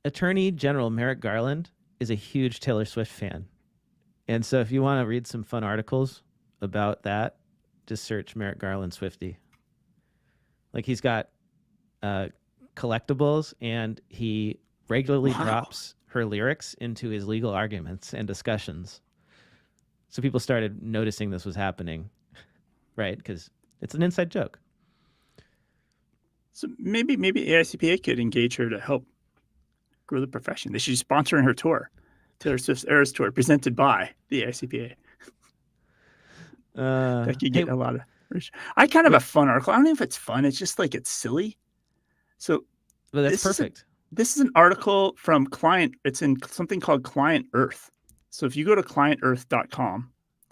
Attorney General Merrick Garland is a huge Taylor Swift fan. And so if you want to read some fun articles about that, just search Merrick Garland Swiftie. Like he's got collectibles, and he regularly drops her lyrics into his legal arguments and discussions. So people started noticing this was happening, right? Because it's an inside joke. So maybe AICPA could engage her to help grow the profession. They should be sponsoring her tour, Taylor Swift's Eras Tour, presented by the AICPA. That could get a lot of reach. I kind of a fun article. I don't know if it's fun. It's just like it's silly. So well, that's perfect. This is an article from Client. It's in something called Client Earth. So if you go to clientearth.com,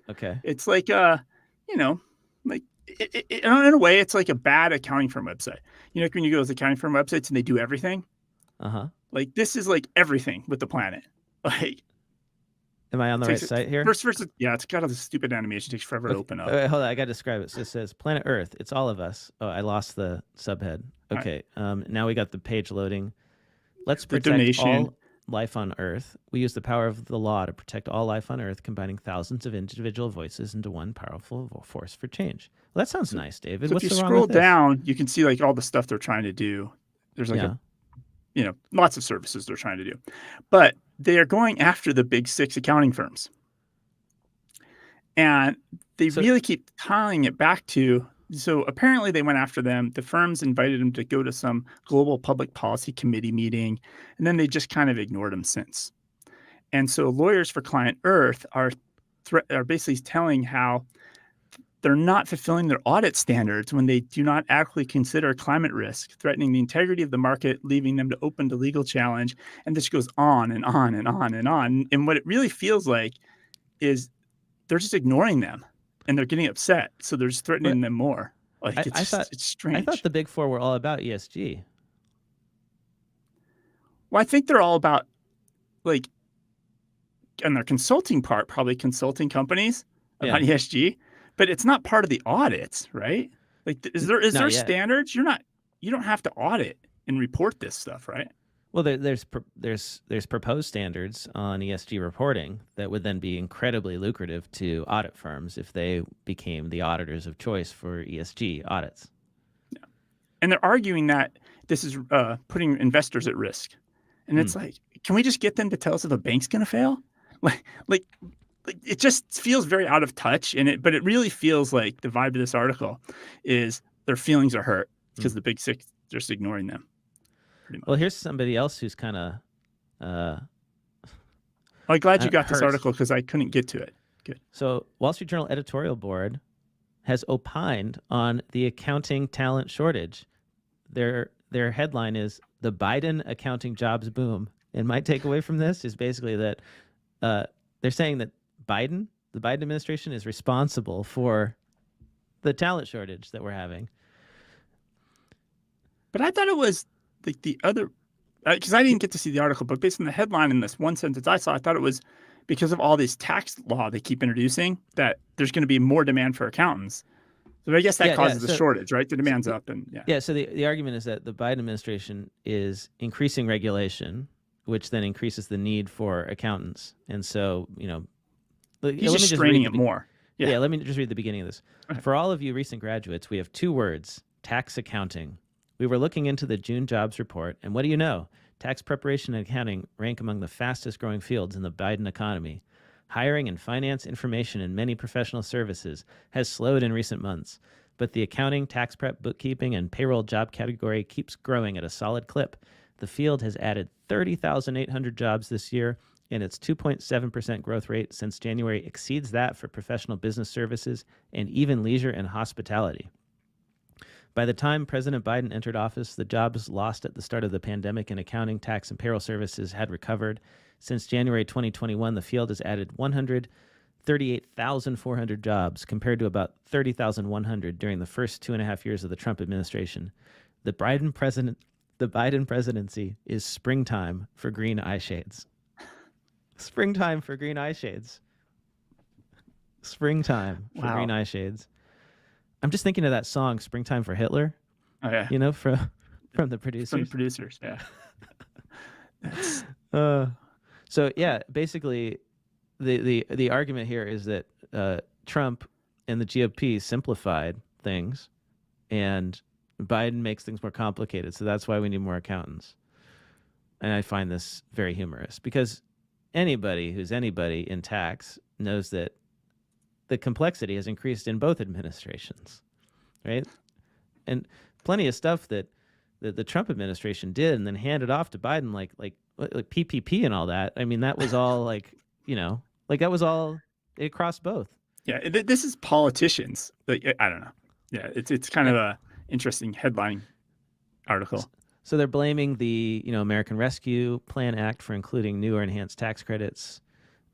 okay, it's like like in a way, it's like a bad accounting firm website. You know, when you go to those accounting firm websites and they do everything. Like this is like everything with the planet. Like, am I on the right site here? First, yeah, it's got all this stupid animation. It takes forever to open up. Wait, hold on, I got to describe it. So it says Planet Earth. It's all of us. Oh, I lost the subhead. Okay, right. Now we got the page loading. Let's protect all life on Earth. We use the power of the law to protect all life on Earth, combining thousands of individual voices into one powerful force for change. Well, that sounds nice, David. So what's if you the scroll down, you can see like all the stuff they're trying to do. There's like lots of services they're trying to do, but they are going after the big 6 accounting firms, and they really keep tying it back to. So apparently they went after them. The firms invited them to go to some global public policy committee meeting, and then they just kind of ignored them since. And so lawyers for Client Earth are basically telling how they're not fulfilling their audit standards when they do not adequately consider climate risk, threatening the integrity of the market, leaving them open to legal challenge. And this goes on and on and on and on. And what it really feels like is they're just ignoring them, and they're getting upset. So they're just threatening them more. Like it's strange. I thought the big 4 were all about ESG. Well, I think they're all about like, and their consulting part, probably consulting companies about ESG. But it's not part of the audits, right? Like, is there standards? You don't have to audit and report this stuff, right? Well, there's proposed standards on ESG reporting that would then be incredibly lucrative to audit firms if they became the auditors of choice for ESG audits. Yeah. And they're arguing that this is putting investors at risk. And it's like, can we just get them to tell us if a bank's going to fail? Like it just feels very out of touch but it really feels like the vibe of this article is their feelings are hurt because the big 6 are just ignoring them. Well, here's somebody else who's kind of I'm glad you got this article because I couldn't get to it. Good. So Wall Street Journal editorial board has opined on the accounting talent shortage. Their headline is "The Biden Accounting Jobs Boom." And my takeaway from this is basically that they're saying that the Biden administration is responsible for the talent shortage that we're having. But I thought it was the other, because I didn't get to see the article, but based on the headline in this one sentence I saw, I thought it was because of all this tax law they keep introducing that there's going to be more demand for accountants. So I guess that causes the shortage, right? The demand's up. So the argument is that the Biden administration is increasing regulation, which then increases the need for accountants. And so, he's just straining it more. Yeah, let me just read the beginning of this. For all of you recent graduates, we have 2 words: tax accounting. We were looking into the June jobs report, and what do you know? Tax preparation and accounting rank among the fastest growing fields in the Biden economy. Hiring in finance, information, and many professional services has slowed in recent months, but the accounting, tax prep, bookkeeping, and payroll job category keeps growing at a solid clip. The field has added 30,800 jobs this year and its 2.7% growth rate since January exceeds that for professional business services and even leisure and hospitality. By the time President Biden entered office, the jobs lost at the start of the pandemic in accounting, tax, and payroll services had recovered. Since January 2021, the field has added 138,400 jobs, compared to about 30,100 during the first 2.5 years of the Trump administration. The Biden presidency is springtime for green eye shades. Springtime for green eye shades. Springtime for Wow. green eye shades. I'm just thinking of that song, Springtime for Hitler, Oh yeah, you know, from the producers. from the producers. Yeah. That's, So yeah, basically, the argument here is that Trump and the GOP simplified things, and Biden makes things more complicated. So that's why we need more accountants. And I find this very humorous, because anybody who's anybody in tax knows that the complexity has increased in both administrations, right? And plenty of stuff that the Trump administration did and then handed off to Biden, like PPP and all that. I mean, that was all like, you know, like that was all, it crossed both. yeah, this is politicians. Like, I don't know. Yeah, it's kind of a interesting headline article. So they're blaming the, you know, American Rescue Plan Act for including new or enhanced tax credits,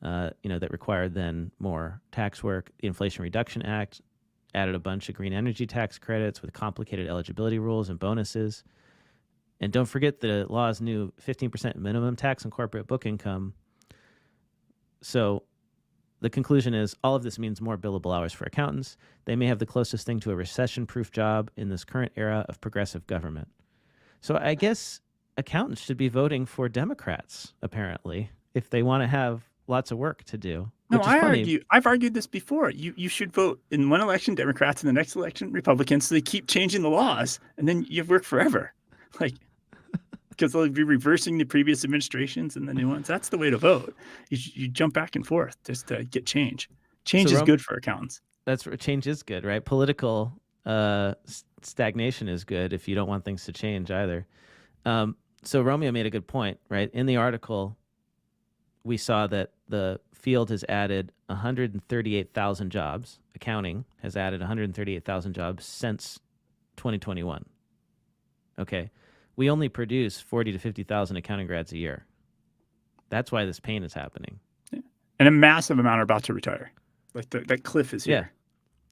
you know, that required then more tax work. The Inflation Reduction Act added a bunch of green energy tax credits with complicated eligibility rules and bonuses. And don't forget the law's new 15% minimum tax on corporate book income. So the conclusion is all of this means more billable hours for accountants. They may have the closest thing to a recession-proof job in this current era of progressive government. So I guess accountants should be voting for Democrats, apparently, if they want to have lots of work to do. No, I've argued this before. You should vote in one election Democrats and the next election Republicans, so they keep changing the laws, and then you have work forever. Like, because they'll be reversing the previous administrations and the new ones. That's the way to vote. You jump back and forth just to get change. Change is good for accountants. That's where change is good, right? Political stagnation is good if you don't want things to change either. So Romeo made a good point, right? In the article, we saw that the field has added 138,000 jobs. Accounting has added 138,000 jobs since 2021. Okay. We only produce 40 to 50,000 accounting grads a year. That's why this pain is happening. Yeah. And a massive amount are about to retire. Like that cliff is here. Yeah.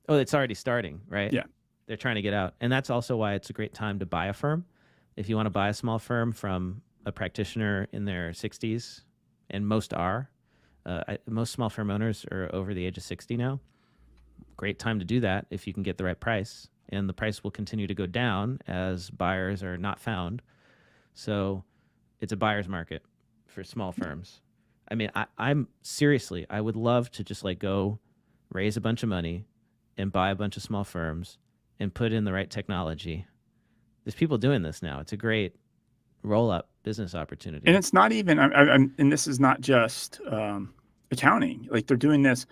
Oh, it's already starting, right? Yeah. They're trying to get out. And that's also why it's a great time to buy a firm. If you want to buy a small firm from a practitioner in their 60s, and most are, most small firm owners are over the age of 60 now. Great time to do that if you can get the right price. And the price will continue to go down as buyers are not found. So it's a buyer's market for small firms. I mean, I'm seriously, I would love to just like go raise a bunch of money and buy a bunch of small firms and put in the right technology. There's people doing this now. It's a great roll-up business opportunity. And it's not even, and this is not just accounting. Like they're doing this.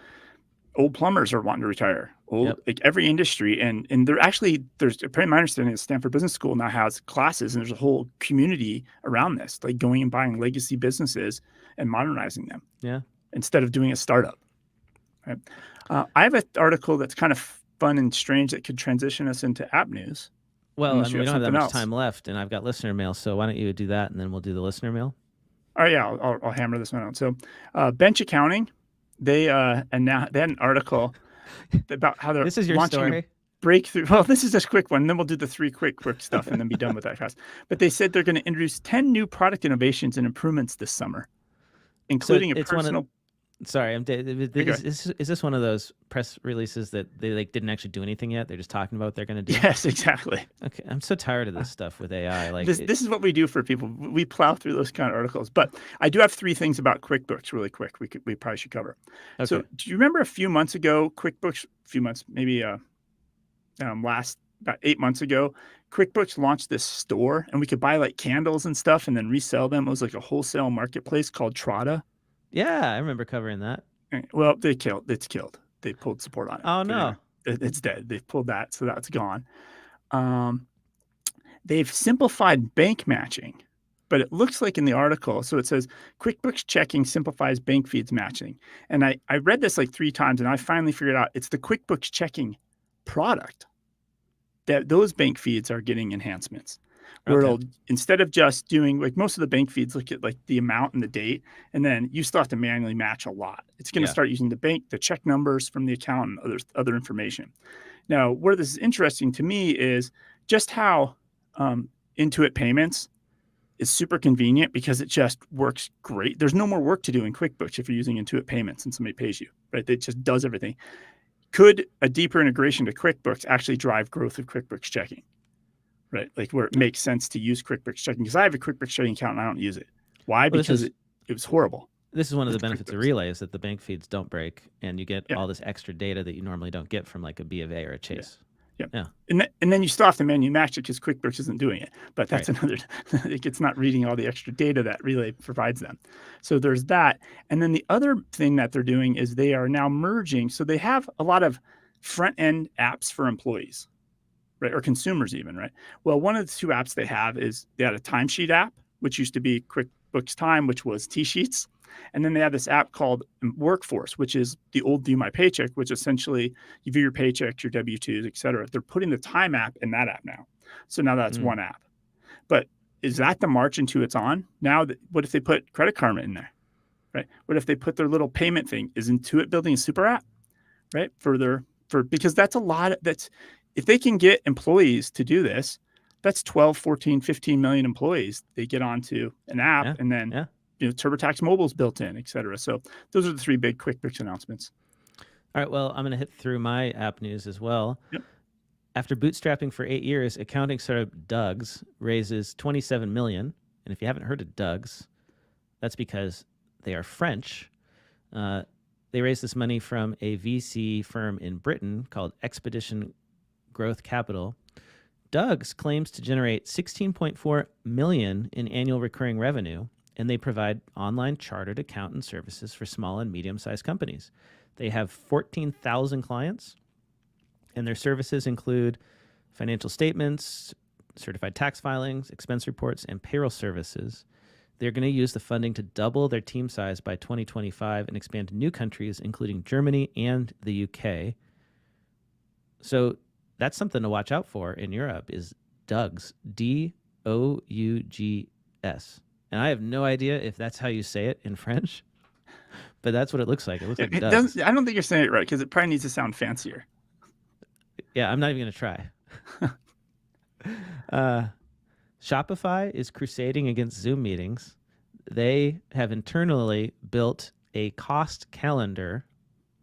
Old plumbers are wanting to retire. Like every industry, and they're actually, there's my understanding is Stanford Business School now has classes, and there's a whole community around this, like going and buying legacy businesses and modernizing them. Yeah. Instead of doing a startup. Right. I have an article that's kind of fun and strange that could transition us into app news. Well, I mean, we don't have that much time left, and I've got listener mail, so why don't you do that, and then we'll do the listener mail. Oh yeah, I'll hammer this one out. So, Bench Accounting, they had an article about how they're this is your launching story? a breakthrough. Well, this is just a quick one. Then we'll do the three quick stuff, and then be done with that fast. But they said they're going to introduce 10 new product innovations and improvements this summer, including a personal. Sorry, is this one of those press releases that they like didn't actually do anything yet? They're just talking about what they're going to do? Yes, exactly. Okay, I'm so tired of this stuff with AI. Like this is what we do for people. We plow through those kind of articles. But I do have 3 things about QuickBooks really quick. We probably should cover. Okay. So do you remember a few months ago, QuickBooks? A few months, maybe about 8 months ago, QuickBooks launched this store, and we could buy like candles and stuff, and then resell them. It was like a wholesale marketplace called Trada. Yeah, I remember covering that. Well, it's killed. They pulled support on it. Oh, no. It's dead. They've pulled that, so that's gone. They've simplified bank matching, but it looks like in the article, so it says QuickBooks Checking simplifies bank feeds matching. And I read this like 3 times, and I finally figured out it's the QuickBooks Checking product that those bank feeds are getting enhancements. Where Okay. it'll, instead of just doing, like most of the bank feeds look at like the amount and the date, and then you still have to manually match a lot. It's going to Yeah. start using the check numbers from the account and other information. Now, where this is interesting to me is just how Intuit Payments is super convenient because it just works great. There's no more work to do in QuickBooks if you're using Intuit Payments and somebody pays you, right? It just does everything. Could a deeper integration to QuickBooks actually drive growth of QuickBooks Checking, right? Like where it makes sense to use QuickBooks Checking, because I have a QuickBooks Checking account and I don't use it. Why? Well, Because it was horrible. This is one of the with benefits of QuickBooks. Relay is that the bank feeds don't break, and you get Yeah. all this extra data that you normally don't get from like a B of A or a Chase. Yeah. And then you still have to manually match it because QuickBooks isn't doing it. But that's Right. another, it's not reading all the extra data that Relay provides them. So there's that. And then the other thing that they're doing is they are now merging. So they have a lot of front end apps for employees, right? Or consumers even, right? Well, one of the 2 apps they have is they had a timesheet app, which used to be QuickBooks Time, which was T-Sheets. And then they have this app called Workforce, which is the old View My Paycheck, which essentially you view your paychecks, your W-2s, et cetera. They're putting the time app in that app now. So now that's one app. But is that the march Intuit's on? Now, what if they put Credit Karma in there, right? What if they put their little payment thing? Is Intuit building a super app, right? Because that's a lot. If they can get employees to do this, that's 12, 14, 15 million employees. They get onto an app and then TurboTax Mobile's built in, et cetera. So those are the 3 big QuickBooks announcements. All right. Well, I'm going to hit through my app news as well. Yep. After bootstrapping for 8 years, accounting startup Doug's raises $27 million. And if you haven't heard of Doug's, that's because they are French. They raised this money from a VC firm in Britain called Expedition Growth Capital. Doug's claims to generate $16.4 million in annual recurring revenue, and they provide online chartered accountant services for small and medium-sized companies. They have 14,000 clients, and their services include financial statements, certified tax filings, expense reports, and payroll services. They're going to use the funding to double their team size by 2025 and expand to new countries, including Germany and the UK. So that's something to watch out for in Europe is Doug's, D-O-U-G-S. And I have no idea if that's how you say it in French, but that's what it looks like. It looks like Doug's. I don't think you're saying it right because it probably needs to sound fancier. Yeah, I'm not even going to try. Shopify is crusading against Zoom meetings. They have internally built a cost calendar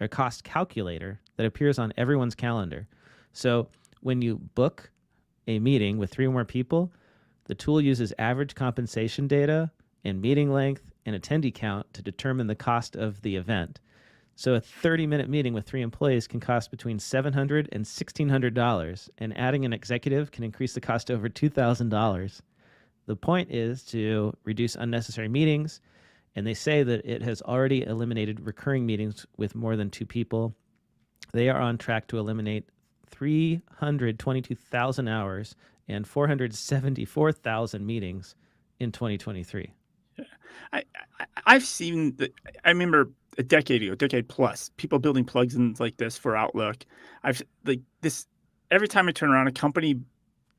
or cost calculator that appears on everyone's calendar. So when you book a meeting with 3 or more people, the tool uses average compensation data and meeting length and attendee count to determine the cost of the event. So a 30-minute meeting with 3 employees can cost between $700 and $1,600, and adding an executive can increase the cost to over $2,000. The point is to reduce unnecessary meetings, and they say that it has already eliminated recurring meetings with more than 2 people. They are on track to eliminate 322,000 hours and 474,000 meetings in 2023. I've seen that. I remember a decade plus, people building plugins like this for Outlook. Every time I turn around, a company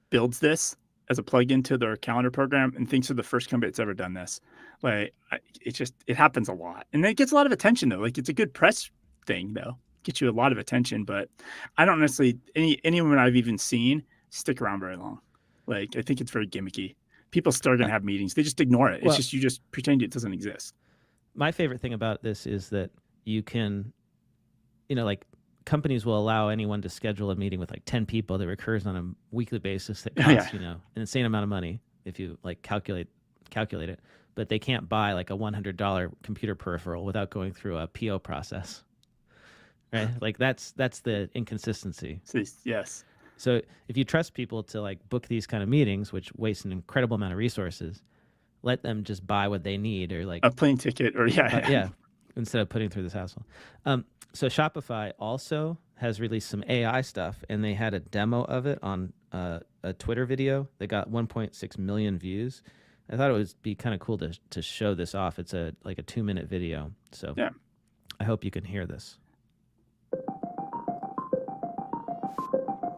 builds this as a plugin to their calendar program and thinks they're the first company that's ever done this. Like it happens a lot, and it gets a lot of attention though. Like it's a good press thing though, gets you a lot of attention. But I don't necessarily anyone I've even seen stick around very long. Like I think it's very gimmicky. People still are going to have meetings. They just ignore it. It's just you just pretend it doesn't exist. My favorite thing about this is that you can, like companies will allow anyone to schedule a meeting with like 10 people that recurs on a weekly basis that costs, an insane amount of money if you like calculate it. But they can't buy like a $100 computer peripheral without going through a PO process. Right? Like that's the inconsistency. Yes. So if you trust people to like book these kind of meetings, which waste an incredible amount of resources, let them just buy what they need or like a plane ticket or instead of putting through this hassle. So Shopify also has released some AI stuff, and they had a demo of it on a Twitter video that got 1.6 million views. I thought it would be kind of cool to show this off. It's like a 2-minute video. So Yeah. I hope you can hear this.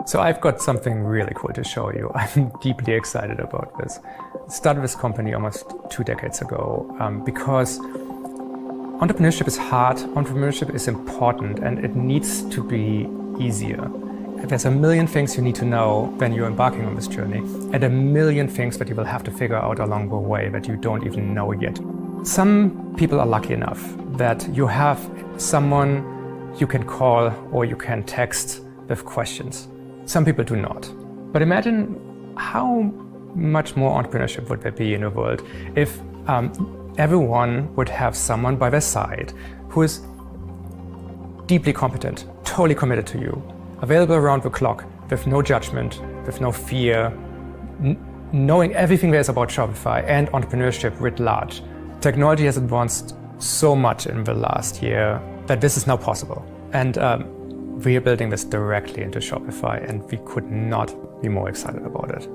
So I've got something really cool to show you. I'm deeply excited about this. I started this company almost 2 decades ago because entrepreneurship is hard, entrepreneurship is important, and it needs to be easier. There's a million things you need to know when you're embarking on this journey, and a million things that you will have to figure out along the way that you don't even know yet. Some people are lucky enough that you have someone you can call or you can text with questions. Some people do not. But imagine how much more entrepreneurship would there be in the world if everyone would have someone by their side who is deeply competent, totally committed to you, available around the clock, with no judgment, with no fear, knowing everything there is about Shopify and entrepreneurship writ large. Technology has advanced so much in the last year that this is now possible. And we are building this directly into Shopify, and we could not be more excited about it.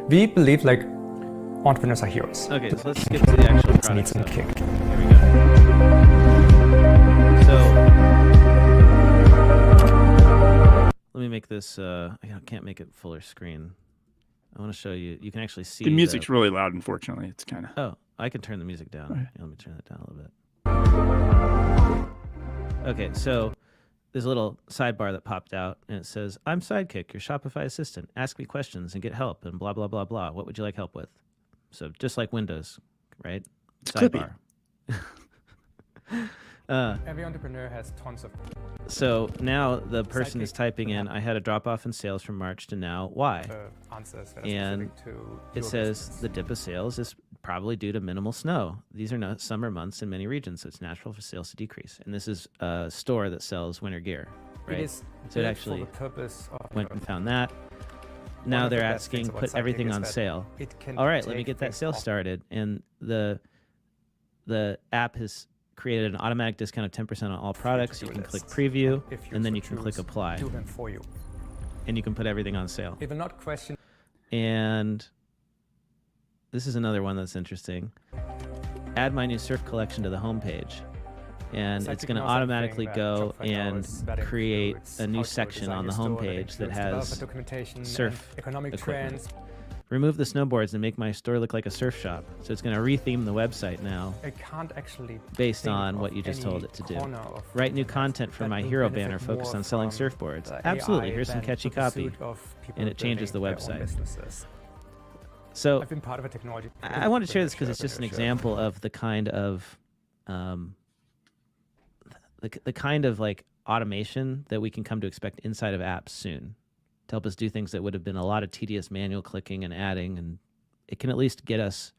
We believe like entrepreneurs are heroes. Okay, so let's skip to the actual product. Needs some kick. Here we go. So let me make this, I can't make it fuller screen. I want to show you, you can actually see The music's really loud, unfortunately. It's kind of... Oh, I can turn the music down. Okay. Yeah, let me turn it down a little bit. Okay, so there's a little sidebar that popped out, and it says, I'm Sidekick, your Shopify assistant. Ask me questions and get help, and blah, blah, blah, blah. What would you like help with? So just like Windows, right? Sidebar. Every entrepreneur has tons of... So now the person is typing in, I had a drop off in sales from March to now. Why? answers that are And specific to it your says business. the dip of sales is probably due to minimal snow. These are not summer months in many regions, so it's natural for sales to decrease. And this is a store that sells winter gear, right? It is So it built actually for the purpose of went and found that. Now of the they're best things asking, about put everything Sidekick is on that sale. it can All right, let me take get that things sale off. started. And the app has created an automatic discount of 10% on all products. You to-do can list. click preview, If and then so you can click choose, apply, do them for you. and you can put everything on sale. It will not question. And this is another one that's interesting. Add my new surf collection to the homepage. And Sidekick it's going to knows everything automatically that go Shopify and knows. That create includes a new how to section design on the your store, homepage that includes has developer documentation surf and economic equipment. trends. remove the snowboards and make my store look like a surf shop. So it's going to retheme the website now I can't actually based think on of what you just any told it to do. corner of Write new internet content for that my will hero benefit banner focused more on selling from surfboards. the Absolutely. AI Here's some than catchy the copy. pursuit of people And it changes the building their own website. businesses. So I've been part of a technology. I want to share this because it's just an example of the kind of the kind of like automation that we can come to expect inside of apps soon to help us do things that would have been a lot of tedious manual clicking and adding, and it can at least get us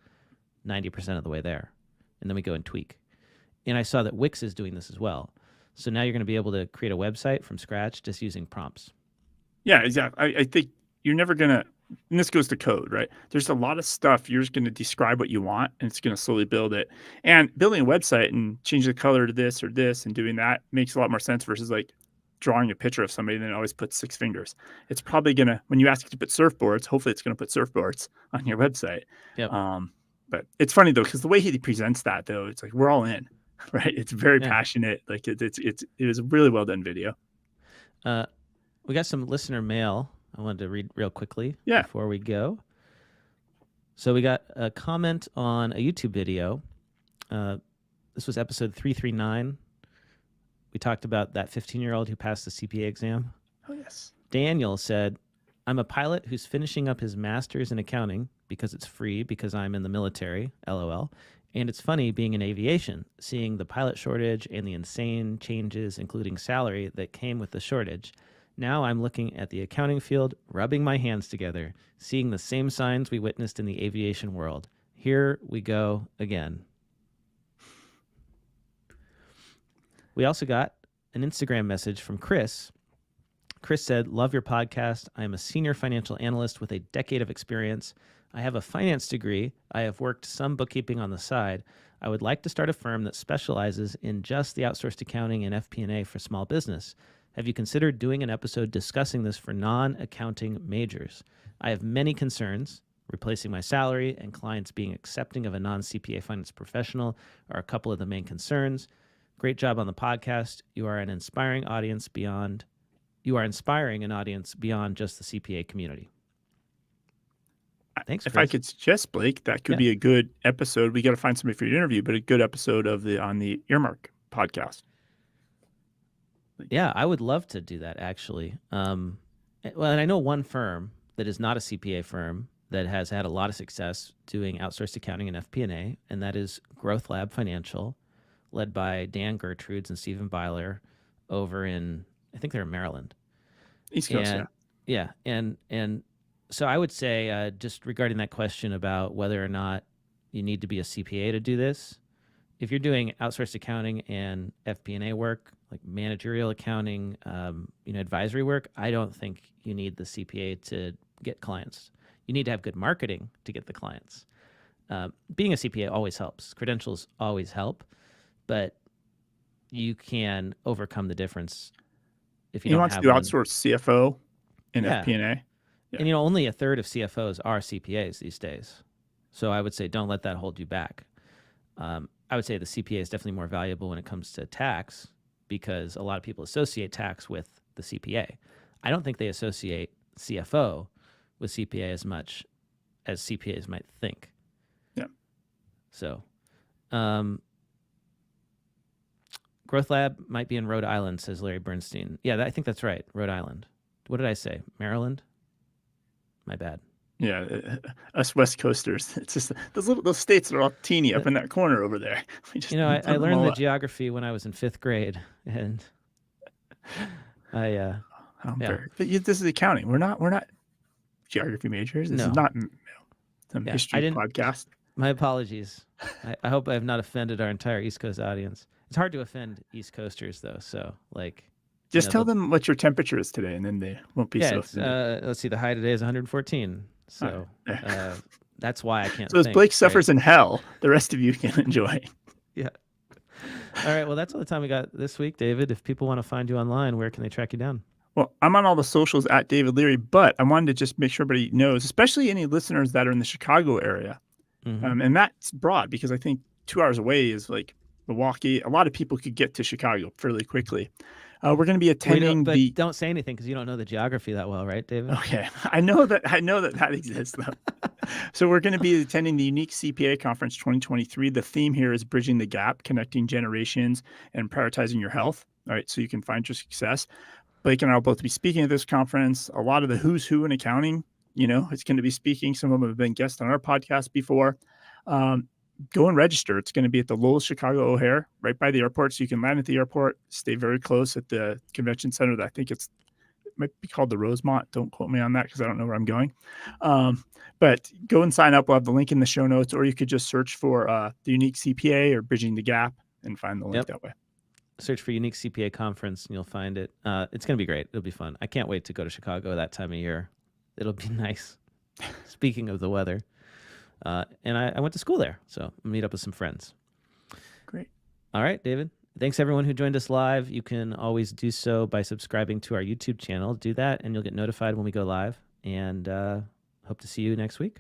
90% of the way there, and then we go and tweak. And I saw that Wix is doing this as well. So now you're going to be able to create a website from scratch just using prompts. Yeah, exactly. I think you're never going to, and this goes to code, right? There's a lot of stuff you're just going to describe what you want, and it's going to slowly build it. And building a website and changing the color to this or this and doing that makes a lot more sense versus like drawing a picture of somebody and then always put 6 fingers. It's probably going to, when you ask it to put surfboards, hopefully it's going to put surfboards on your website. Yep. But it's funny though, because the way he presents that though, it's like we're all in, right? It's very Yeah. passionate. Like it was a really well done video. We got some listener mail I wanted to read real quickly Yeah. before we go. So we got a comment on a YouTube video. This was episode 339. We talked about that 15-year-old who passed the CPA exam. Oh yes. Daniel said, I'm a pilot who's finishing up his master's in accounting because it's free because I'm in the military, LOL. And it's funny being in aviation, seeing the pilot shortage and the insane changes, including salary, that came with the shortage. Now I'm looking at the accounting field, rubbing my hands together, seeing the same signs we witnessed in the aviation world. Here we go again. We also got an Instagram message from Chris. Chris said, love your podcast. I am a senior financial analyst with a decade of experience. I have a finance degree. I have worked some bookkeeping on the side. I would like to start a firm that specializes in just the outsourced accounting and FP&A for small business. Have you considered doing an episode discussing this for non-accounting majors? I have many concerns. Replacing my salary and clients being accepting of a non-CPA finance professional are a couple of the main concerns. Great job on the podcast. You are inspiring an audience beyond just the CPA community. Thanks, Chris. If I could suggest, Blake, that could be a good episode. We got to find somebody for your interview, but a good episode on the Earmark podcast. Yeah, I would love to do that, actually. Well, and I know one firm that is not a CPA firm that has had a lot of success doing outsourced accounting and FP&A, and that is Growth Lab Financial, led by Dan Gertrudes and Stephen Byler over in, I think they're in Maryland. East Coast, yeah. And so I would say, just regarding that question about whether or not you need to be a CPA to do this, if you're doing outsourced accounting and FP&A work, like managerial accounting, advisory work, I don't think you need the CPA to get clients. You need to have good marketing to get the clients. Being a CPA always helps. Credentials always help, but you can overcome the difference if you don't have want to do outsourced CFO in FP&A. Yeah. And only a third of CFOs are CPAs these days. So I would say don't let that hold you back. I would say the CPA is definitely more valuable when it comes to tax because a lot of people associate tax with the CPA. I don't think they associate CFO with CPA as much as CPAs might think. Yeah. So, Growth Lab might be in Rhode Island, says Larry Bernstein. Yeah, I think that's right. Rhode Island. What did I say? Maryland? My bad. Yeah, us West Coasters. It's just those states are all teeny up in that corner over there. I learned the geography when I was in 5th grade, and But this is accounting. We're not geography majors. This is not some history podcast. My apologies. I hope I have not offended our entire East Coast audience. It's hard to offend East Coasters, though. So, just tell them what your temperature is today, and then they won't be so offended. Let's see. The high today is 114. So that's why I can't. So as Blake suffers in hell, the rest of you can enjoy. Yeah. All right. Well, that's all the time we got this week, David. If people want to find you online, where can they track you down? Well, I'm on all the socials at David Leary, but I wanted to just make sure everybody knows, especially any listeners that are in the Chicago area. Mm-hmm. And that's broad because I think 2 hours away is like Milwaukee. A lot of people could get to Chicago fairly quickly. We're going to be attending don't say anything because you don't know the geography that well, right, David? Okay. I know that exists, though. So we're going to be attending the Unique CPA Conference 2023. The theme here is Bridging the Gap, Connecting Generations, and Prioritizing Your Health. All right, so you can find your success. Blake and I will both be speaking at this conference. A lot of the who's who in accounting, it's going to be speaking. Some of them have been guests on our podcast before. Go and register. It's going to be at the Lowell Chicago O'Hare, right by the airport. So you can land at the airport, stay very close at the convention center. That I think it might be called the Rosemont. Don't quote me on that because I don't know where I'm going. But go and sign up. We'll have the link in the show notes, or you could just search for the Unique CPA or Bridging the Gap and find the link that way. Search for Unique CPA Conference and you'll find it. It's going to be great. It'll be fun. I can't wait to go to Chicago that time of year. It'll be nice. Speaking of the weather. And I went to school there, so I'll meet up with some friends. Great. All right, David. Thanks, everyone who joined us live. You can always do so by subscribing to our YouTube channel. Do that, and you'll get notified when we go live. And hope to see you next week.